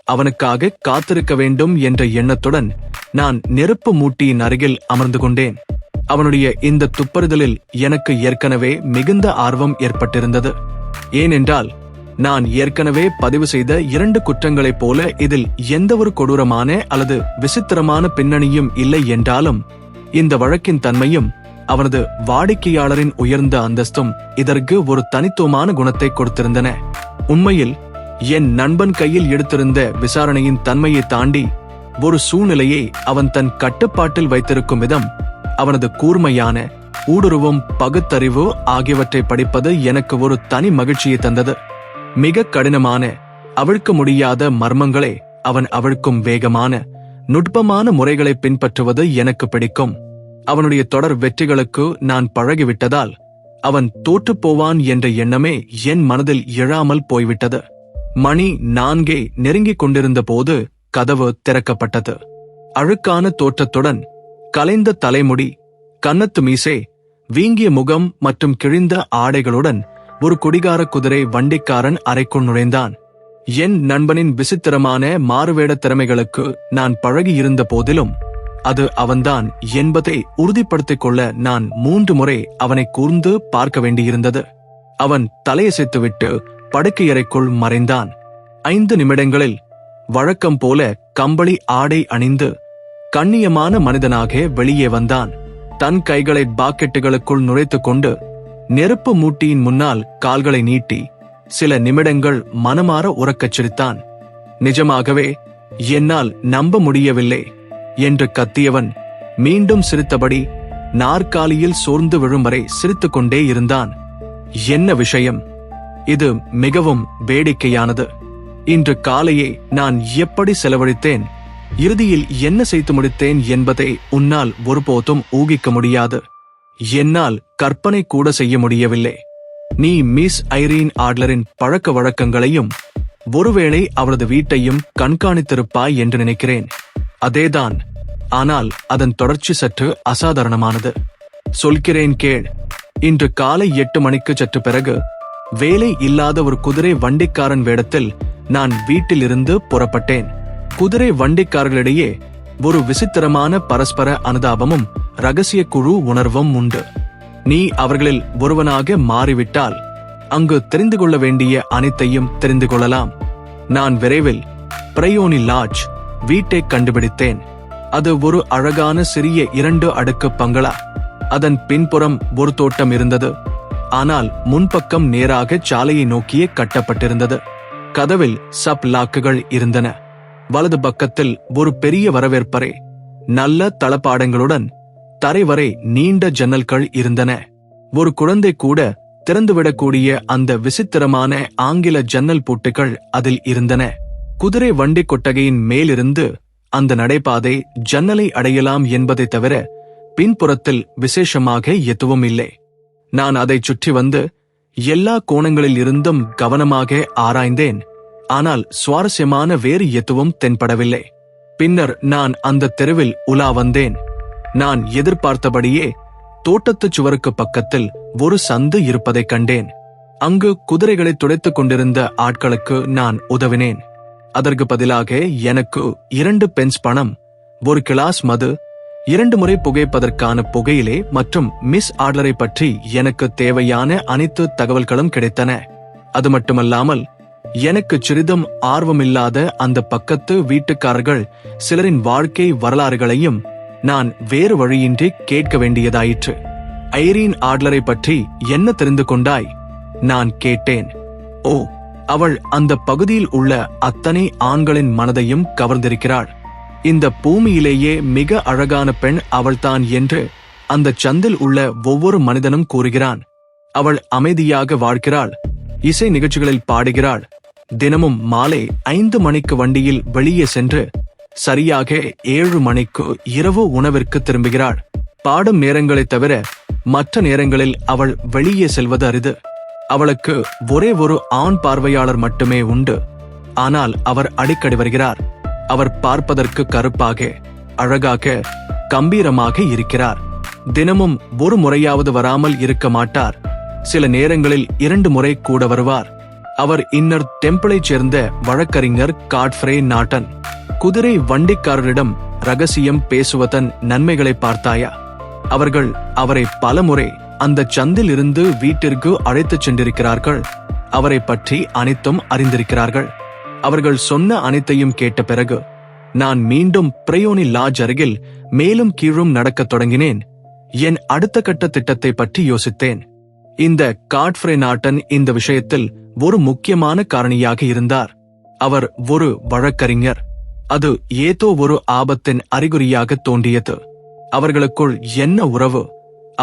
அவனுக்காக காத்திருக்க வேண்டும் என்ற எண்ணத்துடன் நான் நெருப்பு மூட்டியின் அருகில் அமர்ந்து கொண்டேன். அவனுடைய இந்த துப்பறிதலில் எனக்கு ஏற்கனவே மிகுந்த ஆர்வம் ஏற்பட்டிருந்தது. ஏனென்றால் நான் ஏற்கனவே பதிவு செய்த 2 குற்றங்களைப் போல இதில் எந்தவொரு கொடூரமான அல்லது விசித்திரமான பின்னணியும் இல்லை என்றாலும் இந்த வழக்கின் தன்மையும் அவனது வாடிக்கையாளரின் உயர்ந்த அந்தஸ்தும் இதற்கு ஒரு தனித்துவமான குணத்தை கொடுத்திருந்தன. உண்மையில் என் நண்பன் கையில் எடுத்திருந்த விசாரணையின் தன்மையை தாண்டி ஒரு சூழ்நிலையை அவன் தன் கட்டுப்பாட்டில் வைத்திருக்கும் விதம், அவனது கூர்மையான ஊடுருவும் பகுத்தறிவு ஆகியவற்றை படிப்பது எனக்கு ஒரு தனி மகிழ்ச்சியை தந்தது. மிக கடினமான, அவிழ்க்க முடியாத மர்மங்களை அவன் அவிழ்க்கும் வேகமான, நுட்பமான முறைகளை பின்பற்றுவது எனக்கு பிடிக்கும். அவனுடைய தொடர் வெற்றிகளுக்கு நான் பழகிவிட்டதால் அவன் தோற்றுப்போவான் என்ற எண்ணமே என் மனதில் எழாமல் போய்விட்டது. மணி 4 நெருங்கிக் கொண்டிருந்த போது கதவு திறக்கப்பட்டது. அழுக்கான தோற்றத்துடன், கலைந்த தலைமுடி, கன்னத்து மீசை, வீங்கிய முகம் மற்றும் கிழிந்த ஆடைகளுடன் ஒரு குடிகார குதிரை வண்டிக்காரன் அறைக்குள் நுழைந்தான். என் நண்பனின் விசித்திரமான மாறுவேட திறமைகளுக்கு நான் பழகியிருந்த போதிலும் அது அவன்தான் என்பதை உறுதிப்படுத்திக் கொள்ள நான் 3 முறை அவனை கூர்ந்து பார்க்க வேண்டியிருந்தது. அவன் தலையசைத்துவிட்டு படுக்கையறைக்குள் மறைந்தான். 5 நிமிடங்களில் வழக்கம் போல கம்பளி ஆடை அணிந்து கண்ணியமான மனிதனாக வெளியே வந்தான். தன் கைகளை பாக்கெட்டுகளுக்குள் நுழைத்துக் கொண்டு நெருப்பு மூட்டியின் முன்னால் கால்களை நீட்டி சில நிமிடங்கள் மனமாற உறக்கச் சிரித்தான். நிஜமாகவே என்னால் நம்ப முடியவில்லை என்று கத்தியவன் மீண்டும் சிரித்தபடி நாற்காலியில் சோர்ந்து விழும் வரை சிரித்துக் கொண்டே இருந்தான். என்ன விஷயம்? இது மிகவும் வேடிக்கையானது. இன்று காலையை நான் எப்படி செலவழித்தேன், இறுதியில் என்ன செய்து முடித்தேன் என்பதை உன்னால் ஒருபோதும் ஊகிக்க முடியாது. என்னால் கற்பனை கூட செய்ய முடியவில்லை. நீ மிஸ் ஐரீன் ஆட்லரின் பழக்க வழக்கங்களையும் ஒருவேளை அவரது வீட்டையும் கண்காணித்திருப்பாய் என்று நினைக்கிறேன். அதேதான். ஆனால் அதன் தொடர்ச்சி சற்று அசாதாரணமானது. சொல்கிறேன் கேள். இன்று காலை 8 மணிக்கு சற்று பிறகு வேலை இல்லாத ஒரு குதிரை வண்டிக்காரன் வேடத்தில் நான் வீட்டிலிருந்து புறப்பட்டேன். குதிரை வண்டிக்காரர்களிடையே ஒரு விசித்திரமான பரஸ்பர அனுதாபமும் ரகசிய குழு உணர்வும் உண்டு. நீ அவர்களில் ஒருவனாக மாறிவிட்டால் அங்கு தெரிந்து கொள்ள வேண்டிய அனைத்தையும் தெரிந்து கொள்ளலாம். நான் விரைவில் பிரையோனி லாட்ஜ் வீட்டை கண்டுபிடித்தேன். அது ஒரு அழகான சிறிய 2 அடுக்கு பங்களா. அதன் பின்புறம் ஒரு தோட்டம் இருந்தது. ஆனால் முன்பக்கம் நேராக சாலையை நோக்கியே கட்டப்பட்டிருந்தது. கதவில் சப் லாக்குகள் இருந்தன. வலது பக்கத்தில் ஒரு பெரிய வரவேற்பறை, நல்ல தளபாடங்களுடன் தரை வரை நீண்ட ஜன்னல்கள் இருந்தன. ஒரு குழந்தை கூட திறந்துவிடக்கூடிய அந்த விசித்திரமான ஆங்கில ஜன்னல் பூட்டுகள் அதில் இருந்தன. குதிரை வண்டி கொட்டகையின் மேலிருந்து அந்த நடைபாதை ஜன்னலை அடையலாம் என்பதை தவிர பின்புறத்தில் விசேஷமாக எதுவும் இல்லை. நான் அதைச் சுற்றி வந்து எல்லா கோணங்களில் இருந்தும் கவனமாக ஆராய்ந்தேன். ஆனால் சுவாரஸ்யமான வேறு எதுவும் தென்படவில்லை. பின்னர் நான் அந்த தெருவில் உலா வந்தேன். நான் எதிர்பார்த்தபடியே தோட்டத்துச் சுவருக்கு பக்கத்தில் ஒரு சந்து இருப்பதைக் கண்டேன். அங்கு குதிரைகளை துடைத்துக் கொண்டிருந்த ஆட்களுக்கு நான் உதவினேன். அதற்கு பதிலாக எனக்கு 2 பென்ஸ் பணம், 1 கிளாஸ் மது, 2 முறை புகைப்பதற்கான புகையிலே மற்றும் மிஸ் ஆட்லரை பற்றி எனக்கு தேவையான அனைத்து தகவல்களும் கிடைத்தன. அது மட்டுமல்லாமல் எனக்கு சிறிதும் ஆர்வமில்லாத அந்த பக்கத்து வீட்டுக்காரர்கள் சிலரின் வாழ்க்கை வரலாறுகளையும் நான் வேறு வழியின்றி கேட்க வேண்டியதாயிற்று. ஐரீன் ஆட்லரை பற்றி என்ன தெரிந்து கொண்டாய்? நான் கேட்டேன். ஓ, அவள் அந்த பகுதியில் உள்ள அத்தனை ஆண்களின் மனதையும் கவர்ந்திருக்கிறாள். இந்த பூமியிலேயே மிக அழகான பெண் அவள்தான் என்று அந்த சந்தில் உள்ள ஒவ்வொரு மனிதனும் கூறுகிறான். அவள் அமைதியாக வாழ்கிறாள், இசை நிகழ்ச்சிகளில் பாடுகிறாள், தினமும் மாலை 5 மணிக்கு வண்டியில் வெளியே சென்று சரியாக 7 மணிக்கு இரவு உணவிற்கு திரும்புகிறாள். பாடும் நேரங்களைத் தவிர மற்ற நேரங்களில் அவள் வெளியே செல்வது அரிது. அவளுக்கு ஒரே ஒரு ஆண் பார்வையாளர் மட்டுமே உண்டு. ஆனால் அவர் அடிக்கடி வருகிறார். அவர் பார்ப்பதற்கு கருப்பாக, அழகாக, கம்பீரமாக இருக்கிறார். தினமும் ஒரு முறையாவது வராமல் இருக்க மாட்டார். சில நேரங்களில் 2 முறை கூட வருவார். அவர் இன்னர் டெம்பிளைச் சேர்ந்த வழக்கறிஞர் காட்ஃப்ரே நாட்டன். குதிரை வண்டிக்காரரிடம் ரகசியம் பேசுவதன் நன்மைகளை பார்த்தாயா? அவர்கள் அவரை பலமுறை அந்த சந்தில் இருந்து வீட்டிற்கு அழைத்துச் சென்றிருக்கிறார்கள். அவரை பற்றி அனைத்தும் அறிந்திருக்கிறார்கள். அவர்கள் சொன்ன அனைத்தையும் கேட்ட பிறகு நான் மீண்டும் பிரயோனி லாட்ஜ் அருகில் மேலும் கீழும் நடக்கத் தொடங்கினேன். என் அடுத்த கட்ட திட்டத்தை பற்றி யோசித்தேன். இந்த காட்ஃப்ரே நாட்டன் இந்த விஷயத்தில் ஒரு முக்கியமான காரணியாக இருந்தார். அவர் ஒரு வழக்கறிஞர். அது ஏதோ ஒரு ஆபத்தின் அறிகுறியாக தோன்றியது. அவர்களுக்குள் என்ன உறவு?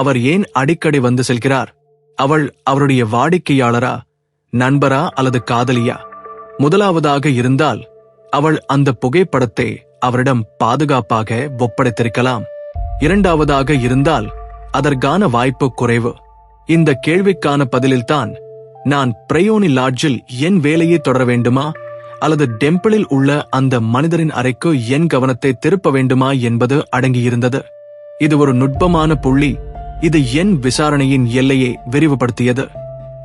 அவர் ஏன் அடிக்கடி வந்து செல்கிறார்? அவள் அவருடைய வாடிக்கையாளரா, நண்பரா அல்லது காதலியா? முதலாவதாக இருந்தால் அவள் அந்த புகைப்படத்தை அவரிடம் பாதுகாப்பாக ஒப்படைத்திருக்கலாம். இரண்டாவதாக இருந்தால் அதற்கான வாய்ப்பு குறைவு. இந்த கேள்விக்கான பதிலில்தான் நான் பிரயோனி லாட்ஜில் என் வேலையை தொடர வேண்டுமா அல்லது டெம்பிளில் உள்ள அந்த மனிதரின் அறைக்கு என் கவனத்தை திருப்ப வேண்டுமா என்பது அடங்கியிருந்தது. இது ஒரு நுட்பமான புள்ளி. இது என் விசாரணையின் எல்லையை விரிவுபடுத்தியது.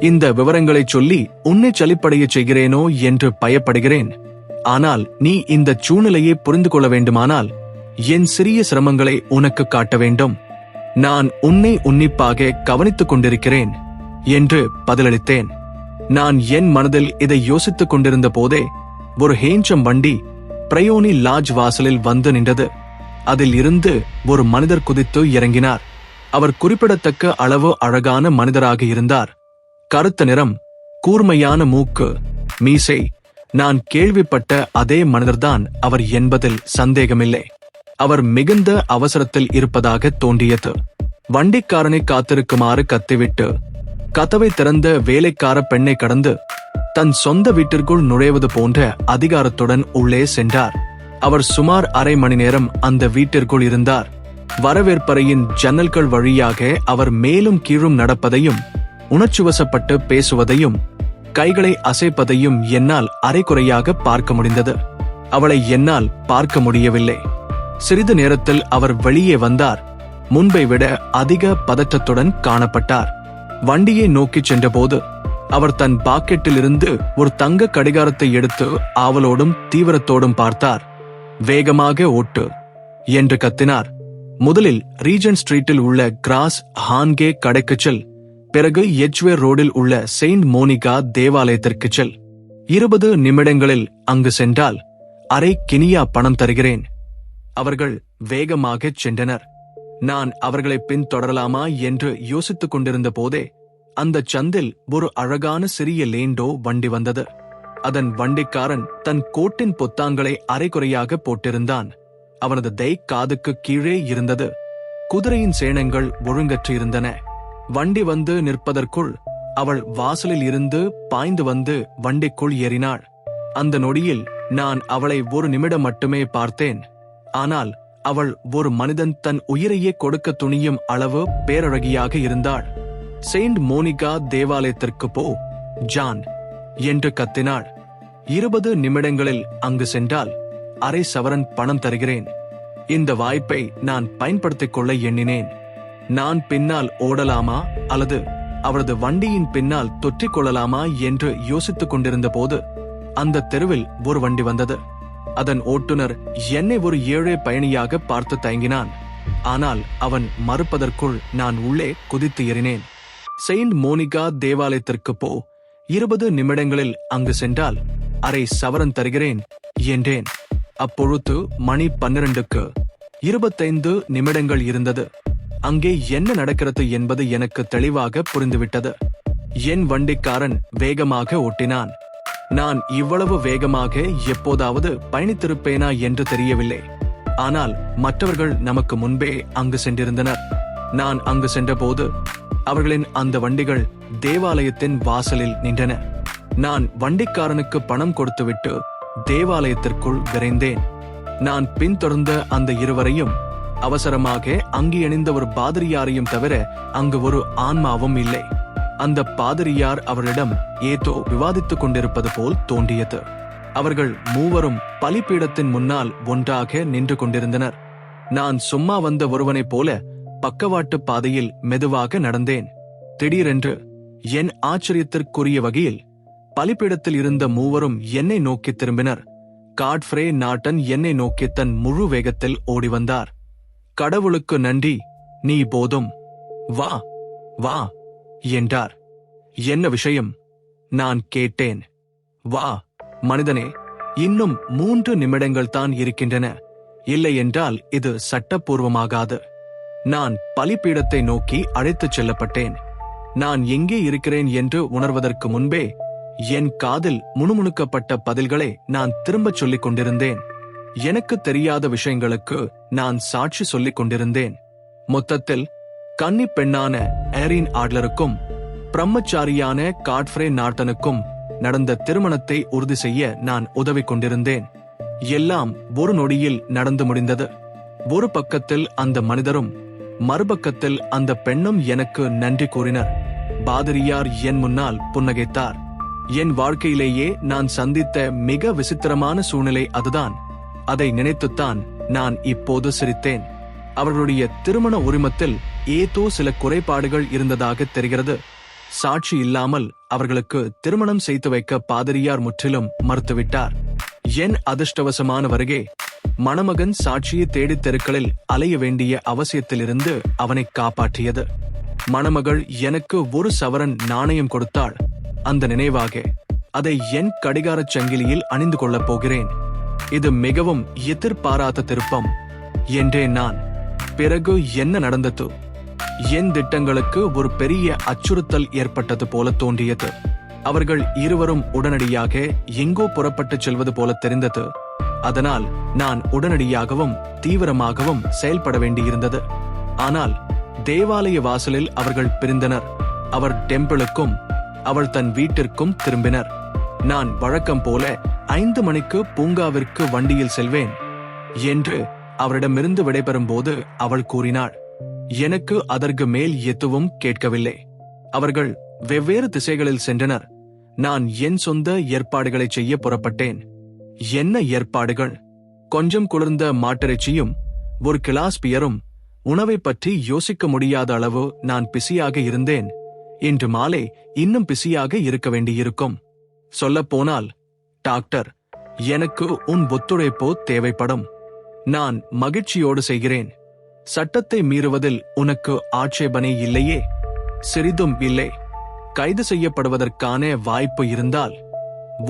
இந்த விவரங்களை சொல்லி உன்னை சலிப்படையச் செய்கிறேனோ என்று பயப்படுகிறேன். ஆனால் நீ இந்த சூழ்நிலையை புரிந்து கொள்ள வேண்டுமானால் என் சிறிய சிரமங்களை உனக்கு காட்ட வேண்டும். நான் உன்னை உன்னிப்பாக கவனித்துக் கொண்டிருக்கிறேன் என்று பதிலளித்தேன். நான் என் மனதில் இதை யோசித்துக் கொண்டிருந்த போதே ஒரு ஹேஞ்சம் வண்டி பிரயோனி லாட்ஜ் வாசலில் வந்து நின்றது. அதில் இருந்து ஒரு மனிதர் குதித்து இறங்கினார். அவர் குறிப்பிடத்தக்க அளவு அழகான மனிதராக இருந்தார். கருத்த நிறம், கூர்மையான மூக்கு, மீசை. நான் கேள்விப்பட்ட அதே மனிதர்தான் அவர் என்பதில் சந்தேகமில்லை. அவர் மிகுந்த அவசரத்தில் இருப்பதாக தோன்றியது. வண்டிக்காரனை காத்திருக்குமாறு கத்திவிட்டு கதவை திறந்த வேலைக்கார பெண்ணை கடந்து தன் சொந்த வீட்டிற்குள் நுழைவது போன்ற அதிகாரத்துடன் உள்ளே சென்றார். அவர் சுமார் அரை மணி நேரம் அந்த வீட்டிற்குள் இருந்தார். வரவேற்பறையின் ஜன்னல்கள் வழியாக அவர் மேலும் கீழும் நடப்பதையும் உணர்ச்சிவசப்பட்டு பேசுவதையும் கைகளை அசைப்பதையும் என்னால் அரைக்குறையாக பார்க்க முடிந்தது. அவளை என்னால் பார்க்க முடியவில்லை. சிறிது நேரத்தில் அவர் வெளியே வந்தார். முன்பை விட அதிக பதற்றத்துடன் காணப்பட்டார். வண்டியை நோக்கிச் சென்றபோது அவர் தன் பாக்கெட்டிலிருந்து ஒரு தங்க கடிகாரத்தை எடுத்து ஆவலோடும் தீவிரத்தோடும் பார்த்தார். வேகமாக ஓட்டு என்று கத்தினார். முதலில் ரீஜன் ஸ்ட்ரீட்டில் உள்ள கிராஸ் ஹான்கே கடைக்குச் செல். பிறகு எட்ஜ்வேர் ரோடில் உள்ள செயின்ட் மோனிகா தேவாலயத்திற்கு செல். 20 நிமிடங்களில் அங்கு சென்றால் அரை கினியா பணம் தருகிறேன். அவர்கள் வேகமாகச் சென்றனர். நான் அவர்களை பின்தொடரலாமா என்று யோசித்துக் கொண்டிருந்த போதே அந்த சந்தில் ஒரு அழகான சிறிய லேண்டோ வண்டி வந்தது. அதன் வண்டிக்காரன் தன் கோட்டின் பொத்தாங்களை அரைக்குறையாக போட்டிருந்தான். அவனது தை காதுக்கு கீழே இருந்தது. குதிரையின் சேணங்கள் ஒழுங்கற்று இருந்தன. வண்டி வந்து நிற்பதற்குள் அவள் வாசலில் இருந்து பாய்ந்து வந்து வண்டிக்குள் ஏறினாள். அந்த நொடியில் நான் அவளை ஒரு நிமிடம் மட்டுமே பார்த்தேன். ஆனால் அவள் ஒரு மனிதன் தன் உயிரையே கொடுக்க துணியும் அளவு பேரழகியாக இருந்தாள். செயின்ட் மோனிகா தேவாலயத்திற்கு போ, ஜான் என்று கத்தினாள். 20 நிமிடங்களில் அங்கு சென்றால் அரை சவரன் பணம் தருகிறேன். இந்த வாய்ப்பை நான் பயன்படுத்திக் கொள்ள எண்ணினேன். நான் பின்னால் ஓடலாமா அல்லது அவரது வண்டியின் பின்னால் தொற்றிக் கொள்ளலாமா என்று யோசித்துக் கொண்டிருந்த போது அந்த தெருவில் ஒரு வண்டி வந்தது. அதன் ஓட்டுநர் என்னை ஒரு ஏழை பயணியாக பார்த்து தயங்கினான். ஆனால் அவன் மறுப்பதற்குள் நான் உள்ளே குதித்து எறினேன். செயின்ட் மோனிகா தேவாலயத்திற்கு போ, 20 நிமிடங்களில் அங்கு சென்றால் அரை சவரன் தருகிறேன் என்றேன். அப்பொழுது மணி 12க்கு 25 நிமிடங்கள் இருந்தது. அங்கே என்ன நடக்கிறது என்பது எனக்கு தெளிவாக புரிந்துவிட்டது. என் வண்டிக்காரன் வேகமாக ஓட்டினான். நான் இவ்வளவு வேகமாக எப்போதாவது பயணித்திருப்பேனா என்று தெரியவில்லை. ஆனால் மற்றவர்கள் நமக்கு முன்பே அங்கு சென்றிருந்தனர். நான் அங்கு சென்றபோது அவர்களின் அந்த வண்டிகள் தேவாலயத்தின் வாசலில் நின்றன. நான் வண்டிக்காரனுக்கு பணம் கொடுத்துவிட்டு தேவாலயத்திற்குள் விரைந்தேன். நான் பின்தொடர்ந்த அந்த இருவரையும், அவசரமாக அங்கி அணிந்த ஒரு பாதிரியாரையும் தவிர அங்கு ஒரு ஆன்மாவும் இல்லை. அந்த பாதிரியார் அவரிடம் ஏதோ விவாதித்துக் கொண்டிருப்பது போல் தோன்றியது. அவர்கள் மூவரும் பலிபீடத்தின் முன்னால் ஒன்றாக நின்று கொண்டிருந்தனர். நான் சும்மா வந்த ஒருவனைப் போல பக்கவாட்டு பாதையில் மெதுவாக நடந்தேன். திடீரென்று என் ஆச்சரியத்திற்குரிய வகையில் பலிபீடத்தில் இருந்த மூவரும் என்னை நோக்கி திரும்பினர். காட்ஃப்ரே நாட்டன் என்னை நோக்கி தன் முழு வேகத்தில் ஓடி வந்தார். கடவுளுக்கு நன்றி, நீ போதும், வா வா என்றார். என்ன விஷயம்? நான் கேட்டேன். வா மனிதனே, இன்னும் 3 நிமிடங்கள் தான் இருக்கின்றன. இல்லை என்றால் இது சட்டப்பூர்வமாகாது. நான் பலிபீடத்தை நோக்கி அழைத்துச் செல்லப்பட்டேன். நான் எங்கே இருக்கிறேன் என்று உணர்வதற்கு முன்பே என் காதில் முணுமுணுக்கப்பட்ட பதில்களை நான் திரும்பச் சொல்லிக் கொண்டிருந்தேன். எனக்கு தெரியாத விஷயங்களுக்கு நான் சாட்சி சொல்லிக் கொண்டிருந்தேன். மொத்தத்தில் கன்னி பெண்ணான ஏரின் ஆட்லருக்கும் பிரம்மச்சாரியான காட்ஃப்ரே நாட்டனுக்கும் நடந்த திருமணத்தை உறுதி செய்ய நான் உதவி கொண்டிருந்தேன். எல்லாம் ஒரு நொடியில் நடந்து முடிந்தது. ஒரு பக்கத்தில் அந்த மனிதரும் மறுபக்கத்தில் அந்த பெண்ணும் எனக்கு நன்றி கூறினர். பாதிரியார் என் முன்னால் புன்னகைத்தார். என் வாழ்க்கையிலேயே நான் சந்தித்த மிக விசித்திரமான சூழ்நிலை அதுதான். அதை நினைத்துத்தான் நான் இப்போது சிரித்தேன். அவர்களுடைய திருமண உரிமத்தில் ஏதோ சில குறைபாடுகள் இருந்ததாக தெரிகிறது. சாட்சி இல்லாமல் அவர்களுக்கு திருமணம் செய்து வைக்க பாதிரியார் முற்றிலும் மறுத்துவிட்டார். என் அதிர்ஷ்டவசமான வருகை மணமகன் சாட்சியை தேடி தெருக்களில் அலைய வேண்டிய அவசியத்திலிருந்து அவனை காப்பாற்றியது. மணமகள் எனக்கு 1 சவரன் நாணயம் கொடுத்தாள். அந்த நினைவாக அதை என் கடிகாரச் சங்கிலியில் அணிந்து கொள்ளப் போகிறேன். இது மிகவும் எதிர்பாராத திருப்பம் என்றேன் நான். பிறகு என்ன நடந்தது? என் திட்டங்களுக்கு ஒரு பெரிய அச்சுறுத்தல் ஏற்பட்டது போல தோன்றியது. அவர்கள் இருவரும் உடனடியாக எங்கோ புறப்பட்டுச் செல்வது போல தெரிந்தது. அதனால் நான் உடனடியாகவும் தீவிரமாகவும் செயல்பட வேண்டியிருந்தது. ஆனால் தேவாலய வாசலில் அவர்கள் பிரிந்தனர். அவர் டெம்பிளுக்கும் அவள் தன் வீட்டிற்கும் திரும்பினர். நான் வழக்கம் போல 5 மணிக்கு பூங்காவிற்கு வண்டியில் செல்வேன் என்று அவரிடமிருந்து விடைபெறும் போது அவள் கூறினாள். எனக்கு அதற்கு மேல் எதுவும் கேட்கவில்லை. அவர்கள் வெவ்வேறு திசைகளில் சென்றனர். நான் என் சொந்த ஏற்பாடுகளை செய்ய புறப்பட்டேன். என்ன ஏற்பாடுகள்? கொஞ்சம் குளிர்ந்த மாட்டிறைச்சியும் ஒரு கிளாஸ் பியரும். உணவை பற்றி யோசிக்க முடியாத அளவு நான் பிஸியாக இருந்தேன். இன்று மாலை இன்னும் பிஸியாக இருக்க வேண்டியிருக்கும். சொல்லப்போனால், டாக்டர், எனக்கு உன் ஒத்துழைப்போ தேவைப்படும். நான் மகிழ்ச்சியோடு செய்கிறேன். சட்டத்தை மீறுவதில் உனக்கு ஆட்சேபனை இல்லையே? சிறிதும் இல்லை. கைது செய்யப்படுவதற்கான வாய்ப்பு இருந்தால்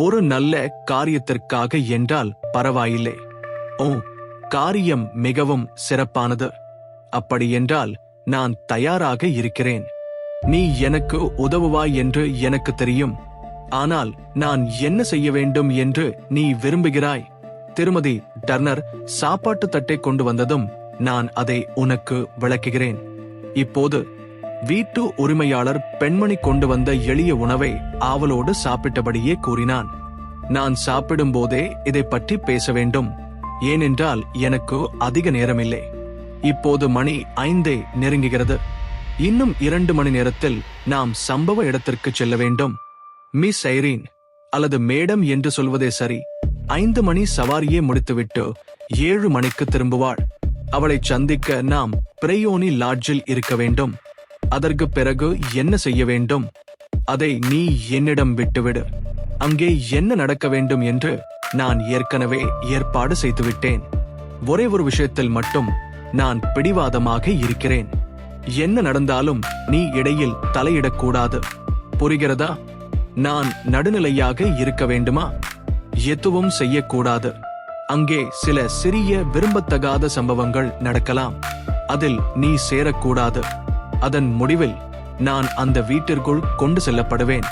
ஒரு நல்ல காரியத்திற்காக என்றால் பரவாயில்லை. ஓ, காரியம் மிகவும் சிறப்பானது. அப்படியென்றால் நான் தயாராக இருக்கிறேன். நீ எனக்கு உதவுவாய் என்று எனக்கு தெரியும். ஆனால் நான் என்ன செய்ய வேண்டும் என்று நீ விரும்புகிறாய்? திருமதி டர்னர் சாப்பாட்டு தட்டை கொண்டு வந்ததும் நான் அதை உனக்கு விளக்குகிறேன். இப்போது வீட்டு உரிமையாளர் பெண்மணி கொண்டு வந்த எளிய உணவை ஆவலோடு சாப்பிட்டபடியே கூறினான். நான் சாப்பிடும் போதே இதை பற்றி பேச வேண்டும். ஏனென்றால் எனக்கு அதிக நேரமில்லை. இப்போது மணி 5 நெருங்குகிறது. இன்னும் 2 மணி நேரத்தில் நாம் சம்பவ இடத்திற்கு செல்ல வேண்டும். மிஸ் ஐரீன், அல்லது மேடம் என்று சொல்வதே சரி, 5 மணி சவாரியே முடித்துவிட்டு 7 மணிக்கு திரும்புவாள். அவளை சந்திக்க நாம் பிரயோனி லாட்ஜில் இருக்க வேண்டும். அதற்கு பிறகு என்ன செய்ய வேண்டும்? அதை நீ என்னிடம் விட்டுவிடு. அங்கே என்ன நடக்க வேண்டும் என்று நான் ஏற்கனவே ஏற்பாடு செய்துவிட்டேன். ஒரே ஒரு விஷயத்தில் மட்டும் நான் பிடிவாதமாக இருக்கிறேன். என்ன நடந்தாலும் நீ இடையில் தலையிடக்கூடாது. புரிகிறதா? நான் நடுநிலையாக இருக்க வேண்டுமா? எதுவும் செய்யக்கூடாது. அங்கே சில சிறிய விரும்பத்தகாத சம்பவங்கள் நடக்கலாம். அதில் நீ சேரக்கூடாது. அதன் முடிவில் நான் அந்த வீட்டிற்குள் கொண்டு செல்லப்படுவேன்.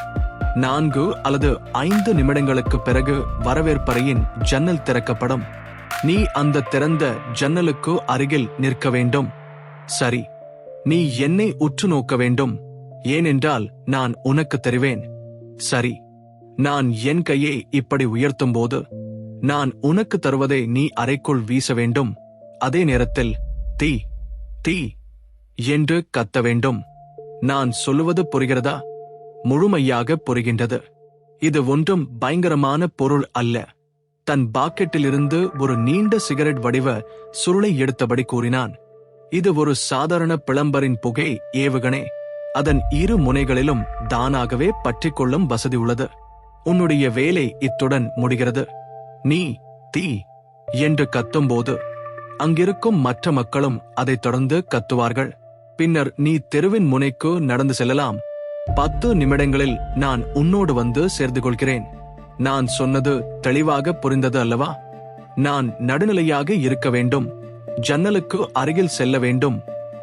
4 அல்லது 5 நிமிடங்களுக்கு பிறகு வரவேற்பறையின் ஜன்னல் திறக்கப்படும். நீ அந்த திறந்த ஜன்னலுக்கு அருகில் நிற்க வேண்டும். சரி, நீ என்னை உற்று நோக்க வேண்டும். ஏனென்றால் நான் உனக்கு தெரிவேன். சரி, நான் என் கையை இப்படி உயர்த்தும் போது நான் உனக்கு தருவதை நீ அறைக்குள் வீச வேண்டும். அதே நேரத்தில் தீ தீ என்று கத்த வேண்டும். நான் சொல்லுவது புரிகிறதா? முழுமையாக புரிகின்றது. இது ஒன்றும் பயங்கரமான பொருள் அல்ல. தன் பாக்கெட்டிலிருந்து ஒரு நீண்ட சிகரெட் வடிவ சுருளை எடுத்தபடி கூறினான். இது ஒரு சாதாரண பிளம்பரின் புகை ஏவுகணை. அதன் 2 முனைகளிலும் தானாகவே பற்றிக்கொள்ளும் வசதி உள்ளது. உன்னுடைய வேலை இத்துடன் முடிகிறது. நீ தீ என்று கத்தும்போது அங்கிருக்கும் மற்ற மக்களும் அதைத் தொடர்ந்து கத்துவார்கள். பின்னர் நீ தெருவின் முனைக்கு நடந்து செல்லலாம். 10 நிமிடங்களில் நான் உன்னோடு வந்து சேர்ந்து கொள்கிறேன். நான் சொன்னது தெளிவாக புரிந்தது அல்லவா? நான் நடுநிலையாக இருக்க வேண்டும். ஜன்னலுக்கு அருகில் செல்ல வேண்டும்.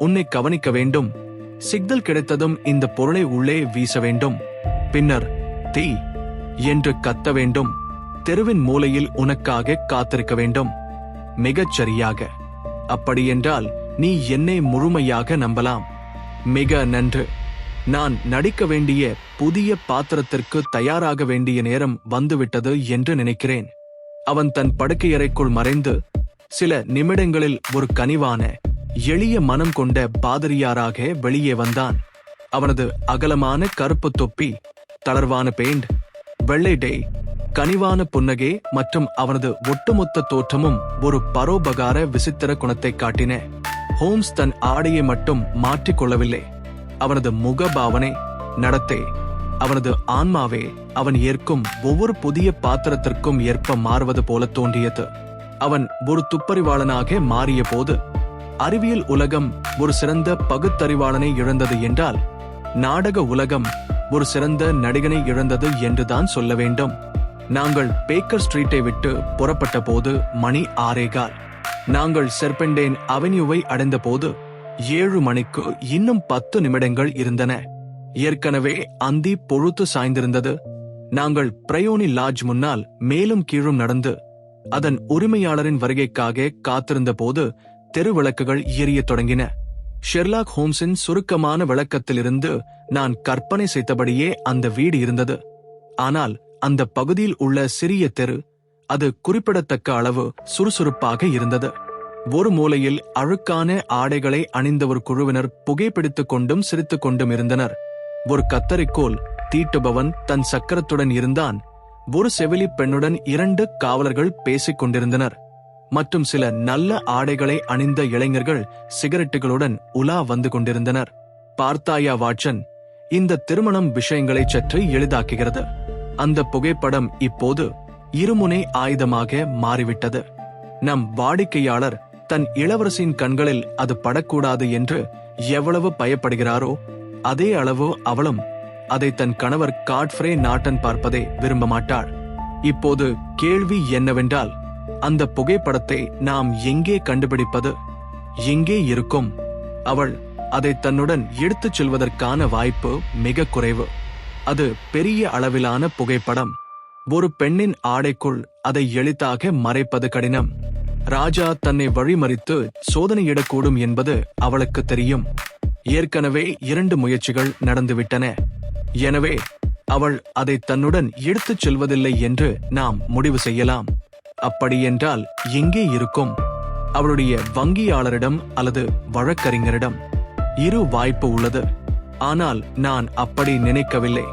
உன்னை கவனிக்க வேண்டும். சிக்னல் கிடைத்ததும் இந்த பொருளை உள்ளே வீச வேண்டும். பின்னர் தீ என்று கத்த வேண்டும். தெருவின் மூலையில் உனக்காக காத்திருக்க வேண்டும். மிகச் சரியாக. அப்படியென்றால் நீ என்னை முழுமையாக நம்பலாம். மிக நன்று. நான் நடிக்க வேண்டிய புதிய பாத்திரத்திற்கு தயாராக வேண்டிய நேரம் வந்துவிட்டது என்று நினைக்கிறேன். அவன் தன் படுக்கையறைக்குள் மறைந்து சில நிமிடங்களில் ஒரு கனிவான எளிய மனம் கொண்ட பாதிரியாராக வெளியே வந்தான். அவனது அகலமான கருப்பு தொப்பி, தளர்வான பெயிண்ட், வெள்ளை டை, கனிவான புன்னகை மற்றும் அவனது ஒட்டுமொத்த தோற்றமும் ஒரு பரோபகார விசித்திர குணத்தை காட்டின. ஹோம்ஸ் தன் ஆடையை மட்டும் மாற்றிக் கொள்ளவில்லை. அவனது முகபாவனை, நடத்தை, அவனது ஆன்மாவே அவன் ஏற்கும் ஒவ்வொரு புதிய பாத்திரத்திற்கும் ஏற்ப மாறுவது போல தோன்றியது. அவன் ஒரு துப்பறிவாளனாக மாறிய போது அறிவியல் உலகம் ஒரு சிறந்த பகுத்தறிவாளனை இழந்தது என்றால், நாடக உலகம் ஒரு சிறந்த நடிகனை இழந்தது என்றுதான் சொல்ல வேண்டும். நாங்கள் பேக்கர் ஸ்ட்ரீட்டை விட்டு புறப்பட்ட போது மணி 6:15. நாங்கள் செர்பெண்டேன் அவென்யூவை அடைந்த போது 7 மணிக்கு இன்னும் 10 நிமிடங்கள் இருந்தன. ஏற்கனவே அந்தி பொழுத்து சாய்ந்திருந்தது. நாங்கள் பிரயோனி லாட்ஜ் முன்னால் மேலும் கீழும் நடந்து அதன் உரிமையாளரின் வருகைக்காக காத்திருந்த போது தெருவிளக்குகள் எரியத் தொடங்கின. ஷெர்லாக் ஹோம்ஸின் சுருக்கமான விளக்கத்திலிருந்து நான் கற்பனை செய்தபடியே அந்த வீடு இருந்தது. ஆனால் அந்த பகுதியில் உள்ள சிறிய தெரு, அது குறிப்பிடத்தக்க அளவு சுறுசுறுப்பாக இருந்தது. ஒரு மூலையில் அழுக்கான ஆடைகளை அணிந்த ஒரு குழுவினர் புகைப்பிடித்துக் கொண்டும் சிரித்துக் கொண்டும் இருந்தனர். ஒரு கத்தரிக்கோல் தீட்டுபவன் தன் சக்கரத்துடன் இருந்தான். ஒரு செவிலி பெண்ணுடன் 2 காவலர்கள் பேசிக் கொண்டிருந்தனர். மற்றும் சில நல்ல ஆடைகளை அணிந்த இளைஞர்கள் சிகரெட்டுகளுடன் உலா வந்து கொண்டிருந்தனர். பார்த்தாயா வாட்சன், இந்த திருமணம் விஷயங்களை சற்று எளிதாக்குகிறது. அந்த புகைப்படம் இப்போது இருமுனை ஆயுதமாக மாறிவிட்டது. நம் வாடிக்கையாளர் தன் இளவரசின் கண்களில் அது படக்கூடாது என்று எவ்வளவு பயப்படுகிறாரோ அதே அளவு அவளும் அதை தன் கணவர் காட்ஃப்ரே நாட்டன் பார்ப்பதை விரும்ப மாட்டாள். இப்போது கேள்வி என்னவென்றால், அந்த புகைப்படத்தை நாம் எங்கே கண்டுபிடிப்பது? எங்கே இருக்கும்? அவள் அதை தன்னுடன் எடுத்துச் செல்வதற்கான வாய்ப்பு மிக குறைவு. அது பெரிய அளவிலான புகைப்படம். ஒரு பெண்ணின் ஆடைக்குள் அதை எளிதாக மறைப்பது கடினம். ராஜா தன்னை வழிமறித்து சோதனையிடக்கூடும் என்பது அவளுக்கு தெரியும். ஏற்கனவே 2 முயற்சிகள் நடந்துவிட்டன. எனவே அவள் அதை தன்னுடன் எடுத்துச் செல்வதில்லை என்று நாம் முடிவு செய்யலாம். அப்படியென்றால் எங்கே இருக்கும்? அவளுடைய வங்கியாளரிடம் அல்லது வழக்கறிஞரிடம். 2 வாய்ப்பு உள்ளது. ஆனால் நான் அப்படி நினைக்கவில்லை.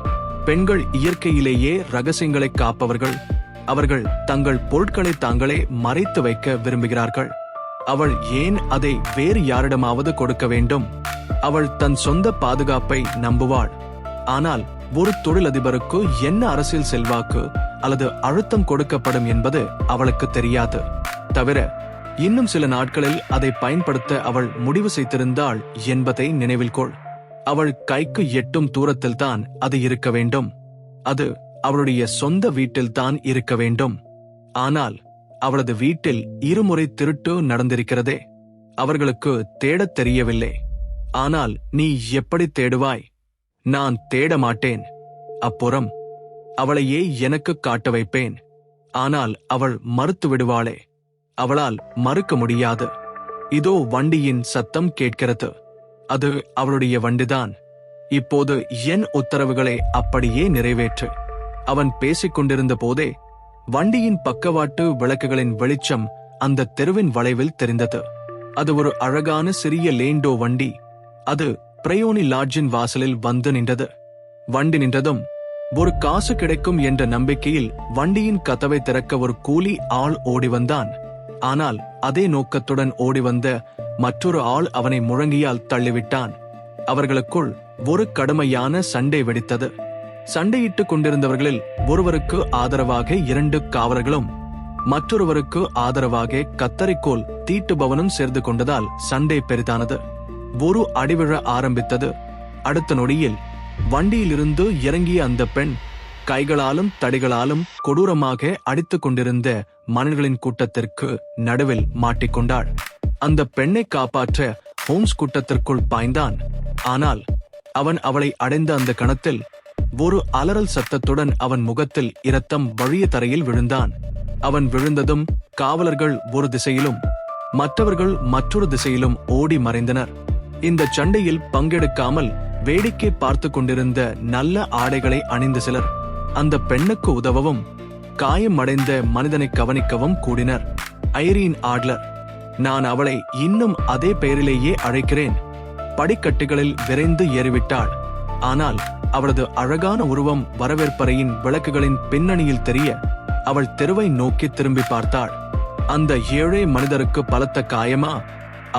பெண்கள் இயற்கையிலேயே ரகசியங்களை காப்பவர்கள். அவர்கள் தங்கள் பொருட்களை தாங்களே மறைத்து வைக்க விரும்புகிறார்கள். அவள் ஏன் அதை வேறு யாரிடமாவது கொடுக்க வேண்டும்? அவள் தன் சொந்த பாதுகாப்பை நம்புவாள். ஆனால் ஒரு தொழிலதிபருக்கு என்ன அரசியல் செல்வாக்கு அல்லது அழுத்தம் கொடுக்கப்படும் என்பது அவளுக்கு தெரியாது. தவிர இன்னும் சில நாட்களில் அதை பயன்படுத்த அவள் முடிவு செய்திருந்தாள் என்பதை நினைவில் கொள். அவள் கைக்கு எட்டும் தூரத்தில்தான் அது இருக்க வேண்டும். அது அவளுடைய சொந்த வீட்டில்தான் இருக்க வேண்டும். ஆனால் அவளது வீட்டில் இருமுறை திருட்டு நடந்திருக்கிறதே. அவர்களுக்கு தேடத் தெரியவில்லை. ஆனால் நீ எப்படி தேடுவாய்? நான் தேட மாட்டேன். அப்புறம் அவளையே எனக்கு காட்ட வைப்பேன். ஆனால் அவள் மறுத்து விடுவாளே. அவளால் மறுக்க முடியாது. இதோ வண்டியின் சத்தம் கேட்கிறது. அது அவளுடைய வண்டிதான். இப்போது என் உத்தரவுகளை அப்படியே நிறைவேற்று. அவன் பேசிக் கொண்டிருந்த போதே வண்டியின் பக்கவாட்டு விளக்குகளின் வெளிச்சம் அந்த தெருவின் வளைவில் தெரிந்தது. அது ஒரு அழகான சிறிய லேண்டோ வண்டி. அது பிரயோனி லாட்ஜின் வாசலில் வந்து நின்றது. வண்டி நின்றதும் ஒரு காசு கிடைக்கும் என்ற நம்பிக்கையில் வண்டியின் கதவை திறக்க ஒரு கூலி ஆள் ஓடி வந்தான். ஆனால் அதே நோக்கத்துடன் ஓடி வந்த மற்றொரு ஆள் அவனை முழங்கியால் தள்ளிவிட்டான். அவர்களுக்குள் ஒரு கடுமையான சண்டை வெடித்தது. சண்டையிட்டுக் கொண்டிருந்தவர்களில் ஒருவருக்கு ஆதரவாக 2 காவலர்களும் மற்றொருவருக்கு ஆதரவாக கத்தரிக்கோல் தீட்டுபவனும் சேர்ந்து கொண்டதால் சண்டை பெரிதானது. ஒரு அடிவிழ ஆரம்பித்தது. அடுத்த நொடியில் வண்டியிலிருந்து இறங்கிய அந்த பெண் கைகளாலும் தடிகளாலும் கொடூரமாக அடித்துக் கொண்டிருந்த மனிதர்களின் கூட்டத்திற்கு நடுவில் மாட்டிக்கொண்டாள். அந்த பெண்ணை காப்பாற்ற ஹோம்ஸ் கூட்டத்திற்குள் பாய்ந்தான். ஆனால் அவன் அவளை அடைந்த அந்த கணத்தில் ஒரு அலறல் சத்தத்துடன் அவன் முகத்தில் இரத்தம் வழிய தரையில் விழுந்தான். அவன் விழுந்ததும் காவலர்கள் ஒரு திசையிலும் மற்றவர்கள் மற்றொரு திசையிலும் ஓடி மறைந்தனர். இந்த சண்டையில் பங்கெடுக்காமல் வேடிக்கை பார்த்து கொண்டிருந்த நல்ல ஆடைகளை அணிந்த சிலர் அந்த பெண்ணுக்கு உதவவும் காயமடைந்த மனிதனை கவனிக்கவும் கூடினர். ஐரீன் ஆட்லர். நான் அவளை இன்னும் அதே பெயரிலேயே அழைக்கிறேன். படிக்கட்டுகளில் விரைந்து ஏறிவிட்டாள். ஆனால் அவளது அழகான உருவம் வரவேற்பறையின் விளக்குகளின் பின்னணியில் தெரிய அவள் தெருவை நோக்கி திரும்பி பார்த்தாள். அந்த ஏழை மனிதருக்கு பலத்த காயமா?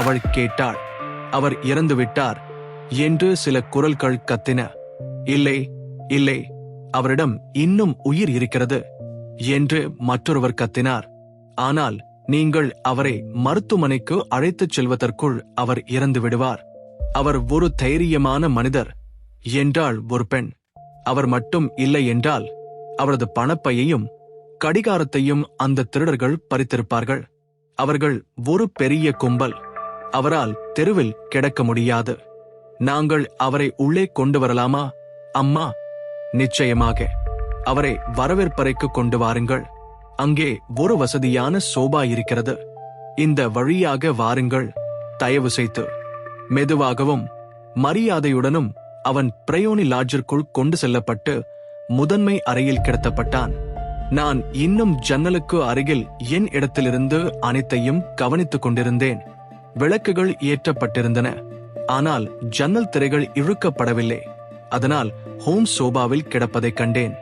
அவள் கேட்டாள். அவர் இறந்து விட்டார் என்று சில குரல்கள் கத்தின. இல்லை இல்லை, அவரிடம் இன்னும் உயிர் இருக்கிறது என்று மற்றொருவர் கத்தினார். ஆனால் நீங்கள் அவரை மருத்துவமனைக்கு அழைத்துச் செல்வதற்குள் அவர் இறந்து விடுவார். அவர் ஒரு தைரியமான மனிதர் என்றாள் ஒரு பெண். அவர் மட்டும் இல்லை என்றால் அவரது பணப்பையையும் கடிகாரத்தையும் அந்த திருடர்கள் பறித்திருப்பார்கள். அவர்கள் ஒரு பெரிய கும்பல். அவரால் தெருவில் கிடக்க முடியாது. நாங்கள் அவரை உள்ளே கொண்டு வரலாமா அம்மா? நிச்சயமாக. அவரை வரவேற்பறைக்கு கொண்டு வாருங்கள். அங்கே ஒரு வசதியான சோபா இருக்கிறது. இந்த வழியாக வாருங்கள். தயவு செய்து. மெதுவாகவும் மரியாதையுடனும் அவன் பிரயோனி லாட்ஜிற்குள் கொண்டு செல்லப்பட்டு முதன்மை அறையில் கிடத்தப்பட்டான். நான் இன்னும் ஜன்னலுக்கு அருகில் என் இடத்திலிருந்து அனைத்தையும் கவனித்துக் கொண்டிருந்தேன். விளக்குகள் ஏற்றப்பட்டிருந்தன. ஆனால் ஜன்னல் திரைகள் இழுக்கப்படவில்லை. அதனால் ஹோம்ஸ் சோபாவில் கிடப்பதைக் கண்டேன்.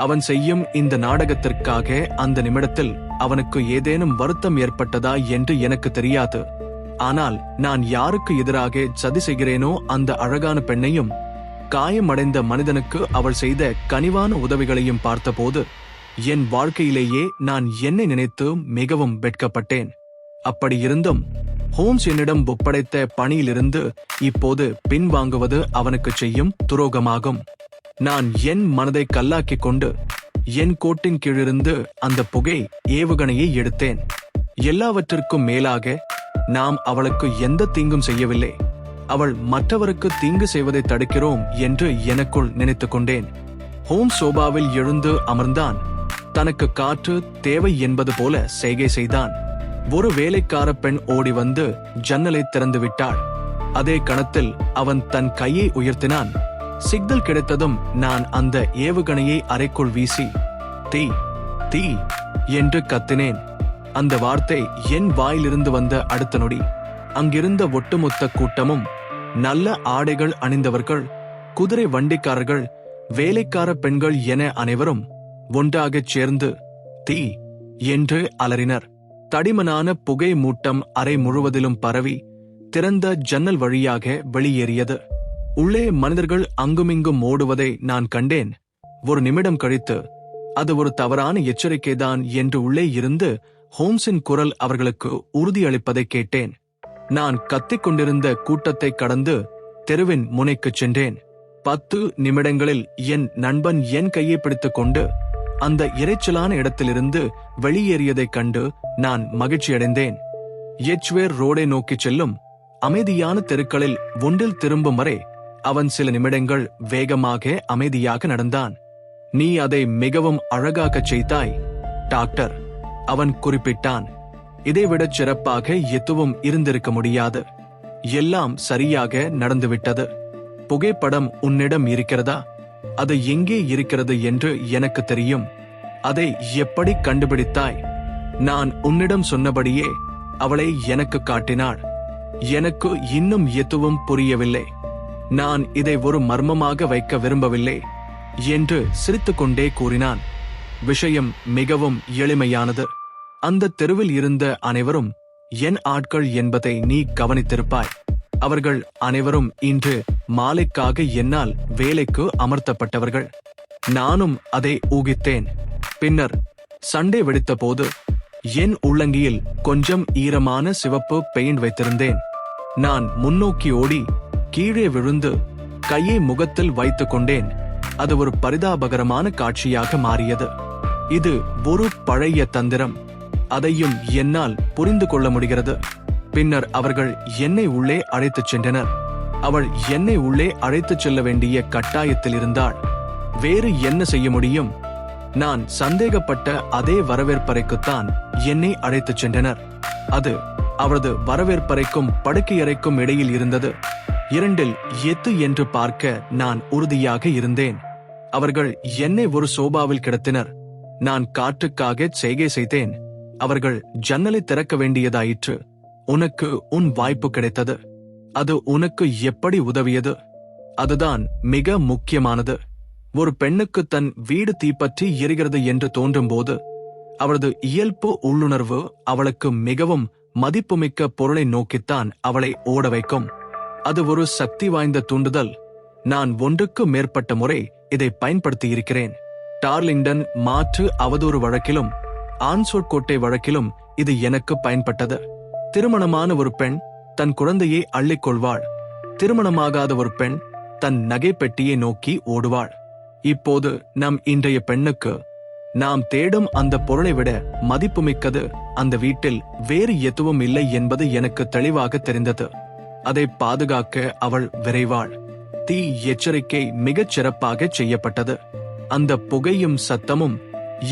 அவன் செய்யும் இந்த நாடகத்திற்காக அந்த நிமிடத்தில் அவனுக்கு ஏதேனும் வருத்தம் ஏற்பட்டதா என்று எனக்கு தெரியாது. ஆனால் நான் யாருக்கு எதிராக சதி செய்கிறேனோ அந்த அழகான பெண்ணையும் காயமடைந்த மனிதனுக்கு அவள் செய்த கனிவான உதவிகளையும் பார்த்தபோது என் வாழ்க்கையிலேயே நான் என்னை நினைத்து மிகவும் வெட்கப்பட்டேன். அப்படியிருந்தும் ஹோம்ஸ் என்னிடம் ஒப்படைத்த பணியிலிருந்து இப்போது பின்வாங்குவது அவனுக்கு செய்யும் துரோகமாகும். நான் என் மனதை கல்லாக்கிக் கொண்டு என் கோட்டின் கீழிருந்து அந்த புகை ஏவுகணையை எடுத்தேன். எல்லாவற்றிற்கும் மேலாக நாம் அவளுக்கு எந்த தீங்கும் செய்யவில்லை. அவள் மற்றவருக்கு தீங்கு செய்வதை தடுக்கிறோம் என்று எனக்குள் நினைத்துக் கொண்டேன். ஹோம்ஸ் சோபாவில் எழுந்து அமர்ந்தான். தனக்கு காற்று தேவை என்பது போல செய்கை செய்தான். ஒரு வேலைக்கார பெண் ஓடி வந்து ஜன்னலை திறந்து விட்டாள். அதே கணத்தில் அவன் தன் கையை உயர்த்தினான். சிக்னல் கிடைத்ததும் நான் அந்த ஏவுகணையை அறைக்குள் வீசி தீ தீ என்று கத்தினேன். அந்த வார்த்தை என் வாயிலிருந்து வந்த அடுத்த நொடி அங்கிருந்த ஒட்டுமொத்த கூட்டமும் நல்ல ஆடைகள் அணிந்தவர்கள், குதிரை வண்டிக்காரர்கள், வேலைக்கார பெண்கள் என அனைவரும் ஒன்றாகச் சேர்ந்து தீ என்று அலறினர். தடிமனான புகை மூட்டம் அறை முழுவதிலும் பரவி திறந்த ஜன்னல் வழியாக வெளியேறியது. உள்ளே மனிதர்கள் அங்குமிங்கும் ஓடுவதை நான் கண்டேன். ஒரு நிமிடம் கழித்து அது ஒரு தவறான எச்சரிக்கைதான் என்று உள்ளே இருந்து ஹோம்ஸின் குரல் அவர்களுக்கு உறுதியளிப்பதை கேட்டேன். நான் கத்திக் கொண்டிருந்த கூட்டத்தை கடந்து தெருவின் முனைக்குச் சென்றேன். 10 நிமிடங்களில் என் நண்பன் என் கையை பிடித்துக் கொண்டு அந்த இரைச்சலான இடத்திலிருந்து வெளியேறியதைக் கண்டு நான் மகிழ்ச்சியடைந்தேன். எச்வேர் ரோடை நோக்கிச் செல்லும் அமைதியான தெருக்களில் ஒன்றில் திரும்பும் வரை அவன் சில நிமிடங்கள் வேகமாக அமைதியாக நடந்தான். நீ அதை மிகவும் அழகாகச் செய்தாய், டாக்டர், அவன் குறிப்பிட்டான். இதைவிடச் சிறப்பாக எதுவும் இருந்திருக்க முடியாது. எல்லாம் சரியாக நடந்துவிட்டது. புகைப்படம் உன்னிடம் இருக்கிறதா? அது எங்கே இருக்கிறது என்று எனக்கு தெரியும். அதை எப்படி கண்டுபிடித்தாய்? நான் உன்னிடம் சொன்னபடியே அவளை எனக்கு காட்டினாள். எனக்கு இன்னும் எதுவும் புரியவில்லை. நான் இதை ஒரு மர்மமாக வைக்க விரும்பவில்லை என்று சிரித்துக்கொண்டே கூறினான். விஷயம் மிகவும் எளிமையானது. அந்த தெருவில் இருந்த அனைவரும் என் ஆட்கள் என்பதை நீ கவனித்திருப்பாய். அவர்கள் அனைவரும் இன்று மாலைக்காக என்னால் வேலைக்கு அமர்த்தப்பட்டவர்கள். நானும் அதை ஊகித்தேன். பின்னர் சண்டை வெடித்த போது என் உள்ளங்கியில் கொஞ்சம் ஈரமான சிவப்பு பெயிண்ட் வைத்திருந்தேன். நான் முன்னோக்கி ஓடி கீழே விழுந்து கையை முகத்தில் வைத்துக் கொண்டேன். அது ஒரு பரிதாபகரமான காட்சியாக மாறியது. இது ஒரு பழைய தந்திரம். அதையும் என்னால் புரிந்து கொள்ள முடிகிறது. பின்னர் அவர்கள் என்னை உள்ளே அழைத்துச் சென்றனர். அவள் என்னை உள்ளே அழைத்துச் செல்ல வேண்டிய கட்டாயத்தில் இருந்தாள். வேறு என்ன செய்ய முடியும்? நான் சந்தேகப்பட்ட அதே வரவேற்பறைக்குத்தான் என்னை அழைத்துச் சென்றனர். அது அவரது வரவேற்பறைக்கும் படுக்கையறைக்கும் இடையில் இருந்தது. இரண்டில் எது என்று பார்க்க நான் உறுதியாக இருந்தேன். அவர்கள் என்னை ஒரு சோபாவில் கிடத்தினர். நான் காற்றுக்காக செய்கை செய்தேன். அவர்கள் ஜன்னலை திறக்க வேண்டியதாயிற்று. உனக்கு உன் வாய்ப்பு கிடைத்தது. அது உனக்கு எப்படி உதவியது? அதுதான் மிக முக்கியமானது. ஒரு பெண்ணுக்கு தன் வீடு தீப்பற்றி எரிகிறது என்று தோன்றும் போது அவளது இயல்பு உள்ளுணர்வு அவளுக்கு மிகவும் மதிப்புமிக்க பொருளை நோக்கித்தான் அவளை ஓட வைக்கும். அது ஒரு சக்தி வாய்ந்த தூண்டுதல். நான் 1க்கு மேற்பட்ட முறை இதை பயன்படுத்தியிருக்கிறேன். டார்லிங்டன் மாற்று அவதூறு வழக்கிலும் ஆன்சோட் கோட்டை வழக்கிலும் இது எனக்கு பயன்பட்டது. திருமணமான ஒரு பெண் தன் குழந்தையை அள்ளிக்கொள்வாள். திருமணமாகாத ஒரு பெண் தன் நகை பெட்டியை நோக்கி ஓடுவாள். இப்போது நம் இன்றைய பெண்ணுக்கு நாம் தேடும் அந்த பொருளை விட மதிப்புமிக்கது அந்த வீட்டில் வேறு எதுவும் இல்லை என்பது எனக்கு தெளிவாக தெரிந்தது. அதை பாதுகாக்க அவள் விரைவாள். தீ எச்சரிக்கை மிகச் சிறப்பாக செய்யப்பட்டது. அந்த புகையும் சத்தமும்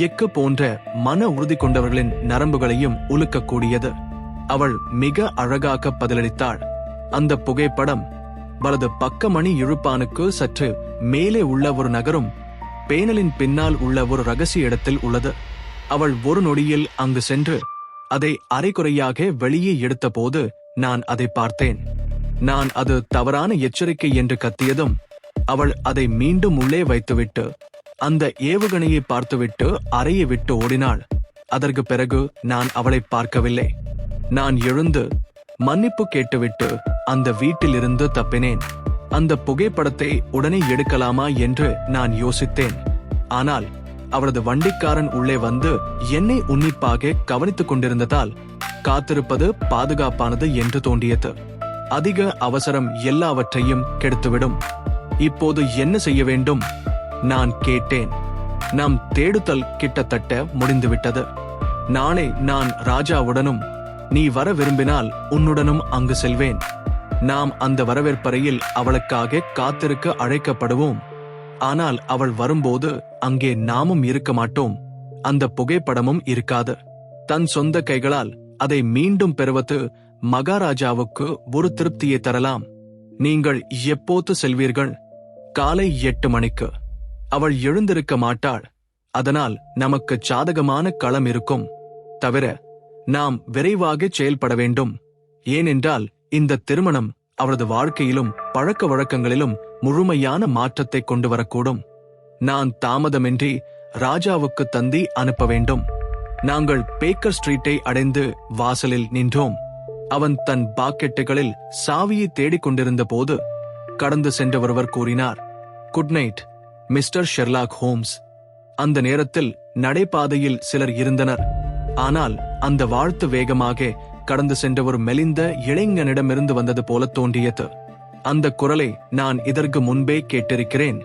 எக்கு போன்ற மன உறுதி கொண்டவர்களின் நரம்புகளையும் உலுக்கக்கூடியது. அவள் மிக அழகாக பதிலளித்தாள். அந்த புகைப்படம் வலது பக்க மணி இழுப்பானுக்கு சற்று மேலே உள்ள ஒரு நகரும் பேனலின் பின்னால் உள்ள ஒரு ரகசிய இடத்தில் உள்ளது. அவள் ஒரு நொடியில் அங்கு சென்று அதை அரைகுறையாக வெளியே எடுத்தபோது நான் அதை பார்த்தேன். நான் அது தவறான எச்சரிக்கை என்று கத்தியதும் அவள் அதை மீண்டும் உள்ளே வைத்துவிட்டு அந்த ஏவுகணையை பார்த்துவிட்டு அறையை விட்டு ஓடினாள். அதற்கு பிறகு நான் அவளை பார்க்கவில்லை. நான் எழுந்து மன்னிப்பு கேட்டுவிட்டு அந்த வீட்டிலிருந்து தப்பினேன். அந்த புகைப்படத்தை உடனே எடுக்கலாமா என்று நான் யோசித்தேன். ஆனால் அவரது வண்டிக்காரன் உள்ளே வந்து என்னை உன்னிப்பாக கவனித்துக் கொண்டிருந்ததால் காத்திருப்பது பாதுகாப்பானது என்று தோன்றியது. அதிக அவசரம் எல்லாவற்றையும் கெடுத்துவிடும். இப்போது என்ன செய்ய வேண்டும்? நான் கேட்டேன். நம் தேடுதல் கிட்டத்தட்ட முடிந்துவிட்டது. நாளை நான் ராஜாவுடனும் நீ வர விரும்பினால் உன்னுடனும் அங்கு செல்வேன். நாம் அந்த வரவேற்பறையில் அவளுக்காக காத்திருக்க அழைக்கப்படுவோம். ஆனால் அவள் வரும்போது அங்கே நாமும் இருக்க மாட்டோம். அந்த புகைப்படமும் இருக்காது. தன் சொந்த கைகளால் அதை மீண்டும் பெறுவது மகாராஜாவுக்கு ஒரு திருப்தியை தரலாம். நீங்கள் எப்போது செல்வீர்கள்? காலை 8 மணிக்கு. அவள் எழுந்திருக்க மாட்டாள். அதனால் நமக்கு சாதகமான களம் இருக்கும். தவிர நாம் விரைவாக செயல்பட வேண்டும். ஏனென்றால் இந்த திருமணம் அவரது வாழ்க்கையிலும் பழக்க வழக்கங்களிலும் முழுமையான மாற்றத்தை கொண்டு வரக்கூடும். நான் தாமதமின்றி ராஜாவுக்கு தந்தி அனுப்ப வேண்டும். நாங்கள் பேக்கர் ஸ்ட்ரீட்டை அடைந்து வாசலில் நின்றோம். அவன் தன் பாக்கெட்டுகளில் சாவியை தேடிக் கொண்டிருந்த போது கடந்து சென்ற ஒருவர் கூறினார், good night mister Sherlock Holmes. அந்த நேரத்தில் நடைபாதையில் சிலர் இருந்தனர். ஆனால் அந்த வாழ்த்து வேகமாக கடந்து சென்ற ஒரு மெலிந்த இளைஞனிடமிருந்து வந்தது போல தோன்றியது. அந்த குரலை நான் இதற்கு முன்பே கேட்டிருக்கிறேன்.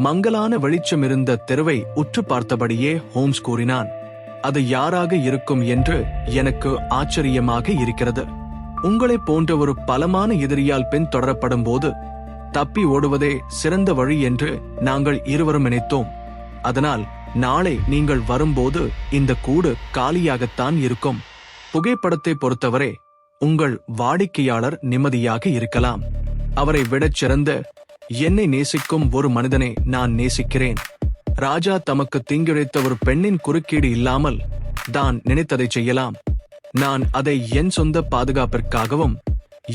மங்கலான வெளிச்சம் இருந்த தெருவை உற்று பார்த்தபடியே ஹோம்ஸ் கூறினான், அது யாராக இருக்கும் என்று எனக்கு ஆச்சரியமாக இருக்கிறது. உங்களை போன்ற ஒரு பலமான எதிரியால் பின் தொடரப்படும் போது தப்பி ஓடுவதே சிறந்த வழி என்று நாங்கள் இருவரும் நினைத்தோம். அதனால் நாளை நீங்கள் வரும்போது இந்த கூடு காலியாகத்தான் இருக்கும். புகைப்படத்தை பொறுத்தவரை உங்கள் வாடிக்கையாளர் நிம்மதியாக இருக்கலாம். அவரை விடச் சிறந்த என்னை நேசிக்கும் ஒரு மனிதனை நான் நேசிக்கிறேன். ராஜா தமக்கு தீங்கிழைத்த ஒரு பெண்ணின் குறுக்கீடு இல்லாமல் தான் நினைத்ததை செய்யலாம். நான் அதை என் சொந்த பாதுகாப்பிற்காகவும்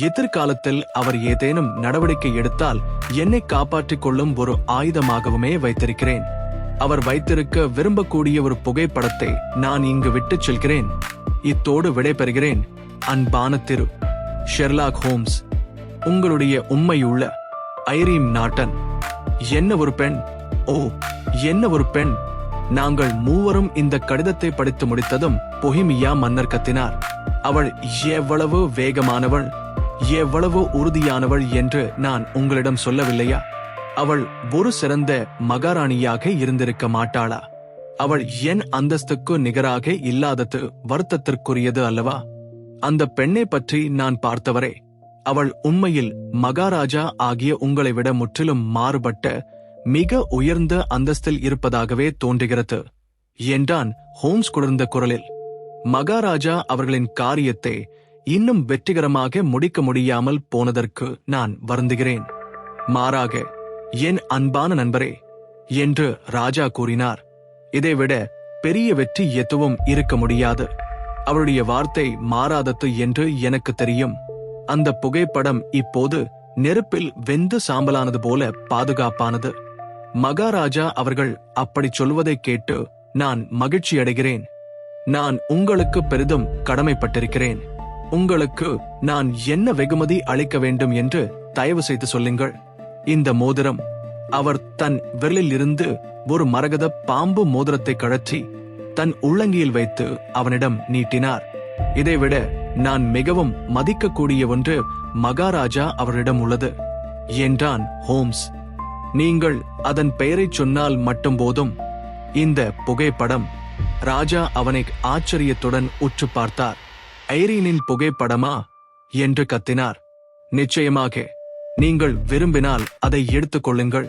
எதிர்காலத்தில் அவர் ஏதேனும் நடவடிக்கை எடுத்தால் என்னை காப்பாற்றிக் கொள்ளும் ஒரு ஆயுதமாகவுமே வைத்திருக்கிறேன். அவர் வைத்திருக்க விரும்பக்கூடிய ஒரு புகைப்படத்தை நான் இங்கு விட்டுச் செல்கிறேன். இத்தோடு விடைபெறுகிறேன். அன்பான திரு ஷெர்லாக் ஹோம்ஸ். உங்களுடைய உண்மையுள்ள ஐரீன் நாட்டன். என்ன ஒரு பெண்! ஓ, என்ன ஒரு பெண்! நாங்கள் மூவரும் இந்த கடிதத்தை படித்து முடித்ததும் பொஹிமியா மன்னர் கத்தினார், அவள் எவ்வளவு வேகமானவள், எவ்வளவு உறுதியானவள் என்று நான் உங்களிடம் சொல்லவில்லையா? அவள் ஒரு சிறந்த மகாராணியாக இருந்திருக்க மாட்டாளா? அவள் என் அந்தஸ்துக்கு நிகராக இல்லாதது வருத்தத்திற்குரியது அல்லவா? அந்த பெண்ணை பற்றி நான் பார்த்தவரே, அவள் உண்மையில் மகாராஜா ஆகிய உங்களை விட முற்றிலும் மாறுபட்ட மிக உயர்ந்த அந்தஸ்தில் இருப்பதாகவே தோன்றுகிறது என்றான் ஹோம்ஸ் குளிர்ந்த குரலில். மகாராஜா அவர்களின் காரியத்தை இன்னும் வெற்றிகரமாக முடிக்க முடியாமல் போனதற்கு நான் வருந்துகிறேன். மாறாக என் அன்பான நண்பரே என்று ராஜா கூறினார், இதைவிட பெரிய வெற்றி எதுவும் இருக்க முடியாது. அவருடைய வார்த்தை மாறாதது என்று எனக்கு தெரியும். அந்த புகைப்படம் இப்போது நெருப்பில் வெந்து சாம்பலானது போல பாதுகாப்பானது. மகாராஜா அவர்கள் அப்படி சொல்வதை கேட்டு நான் மகிழ்ச்சி அடைகிறேன். நான் உங்களுக்கு பெரிதும் கடமைப்பட்டிருக்கிறேன். உங்களுக்கு நான் என்ன வெகுமதி அளிக்க வேண்டும் என்று தயவு செய்து சொல்லுங்கள். இந்த மோதிரம். அவர் தன் விரலில் இருந்து ஒரு மரகத பாம்பு மோதிரத்தை கழற்றி தன் உள்ளங்கியில் வைத்து அவனிடம் நீட்டினார். இதைவிட நான் மிகவும் மதிக்கக்கூடிய ஒன்று மகாராஜா அவரிடம் உள்ளது என்றான் ஹோம்ஸ். நீங்கள் அதன் பெயரைச் சொன்னால் மட்டும் போதும். இந்த புகைப்படம். ராஜா அவனை ஆச்சரியத்துடன் உற்று பார்த்தார். ஐரீனின் புகைப்படமா என்று கத்தினார். நிச்சயமாக, நீங்கள் விரும்பினால் அதை எடுத்துக் கொள்ளுங்கள்.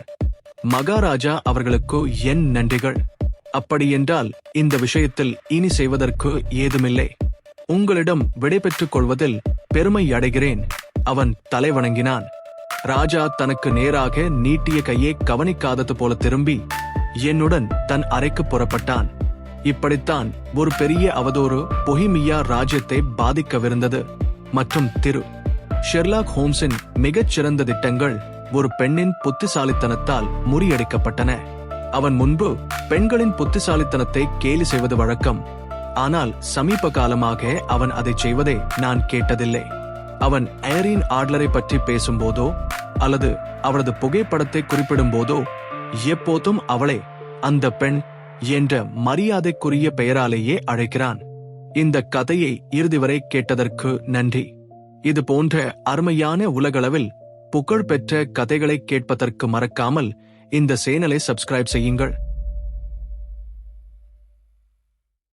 மகாராஜா அவர்களுக்கு என் நன்றிகள். அப்படியென்றால் இந்த விஷயத்தில் இனி செய்வதற்கு ஏதுமில்லை. உங்களிடம் விடைபெற்றுக் கொள்வதில் பெருமை அடைகிறேன். அவன் தலை வணங்கினான். ராஜா தனக்கு நேராக நீட்டிய கையை கவனிக்காதது போல திரும்பி என்னுடன் தன் அறைக்கு புறப்பட்டான். இப்படித்தான் ஒரு பெரிய அவதூறு பொஹிமியா ராஜ்யத்தை பாதிக்கவிருந்தது. மற்றும் திரு ஷெர்லாக் ஹோம்ஸின் மிகச் சிறந்த திட்டங்கள் ஒரு பெண்ணின் புத்திசாலித்தனத்தால் முறியடிக்கப்பட்டன. அவன் முன்பு பெண்களின் புத்திசாலித்தனத்தை கேலி செய்வது வழக்கம். ஆனால் சமீப காலமாக அவன் அதை செய்வதை நான் கேட்டதில்லை. அவன் ஐரீன் ஆட்லரை பற்றி பேசும்போதோ அல்லது அவளது புகைப்படத்தை குறிப்பிடும் போதோ எப்போதும் அவளை அந்த பெண் என்ற மரியாதைக்குரிய பெயராலேயே அழைக்கிறான். இந்த கதையை இறுதி வரை கேட்டதற்கு நன்றி. இது போன்ற அருமையான உலகளவில் புகழ்பெற்ற கதைகளை கேட்பதற்கு மறக்காமல் இந்த சேனலை சப்ஸ்கிரைப் செய்யுங்கள்.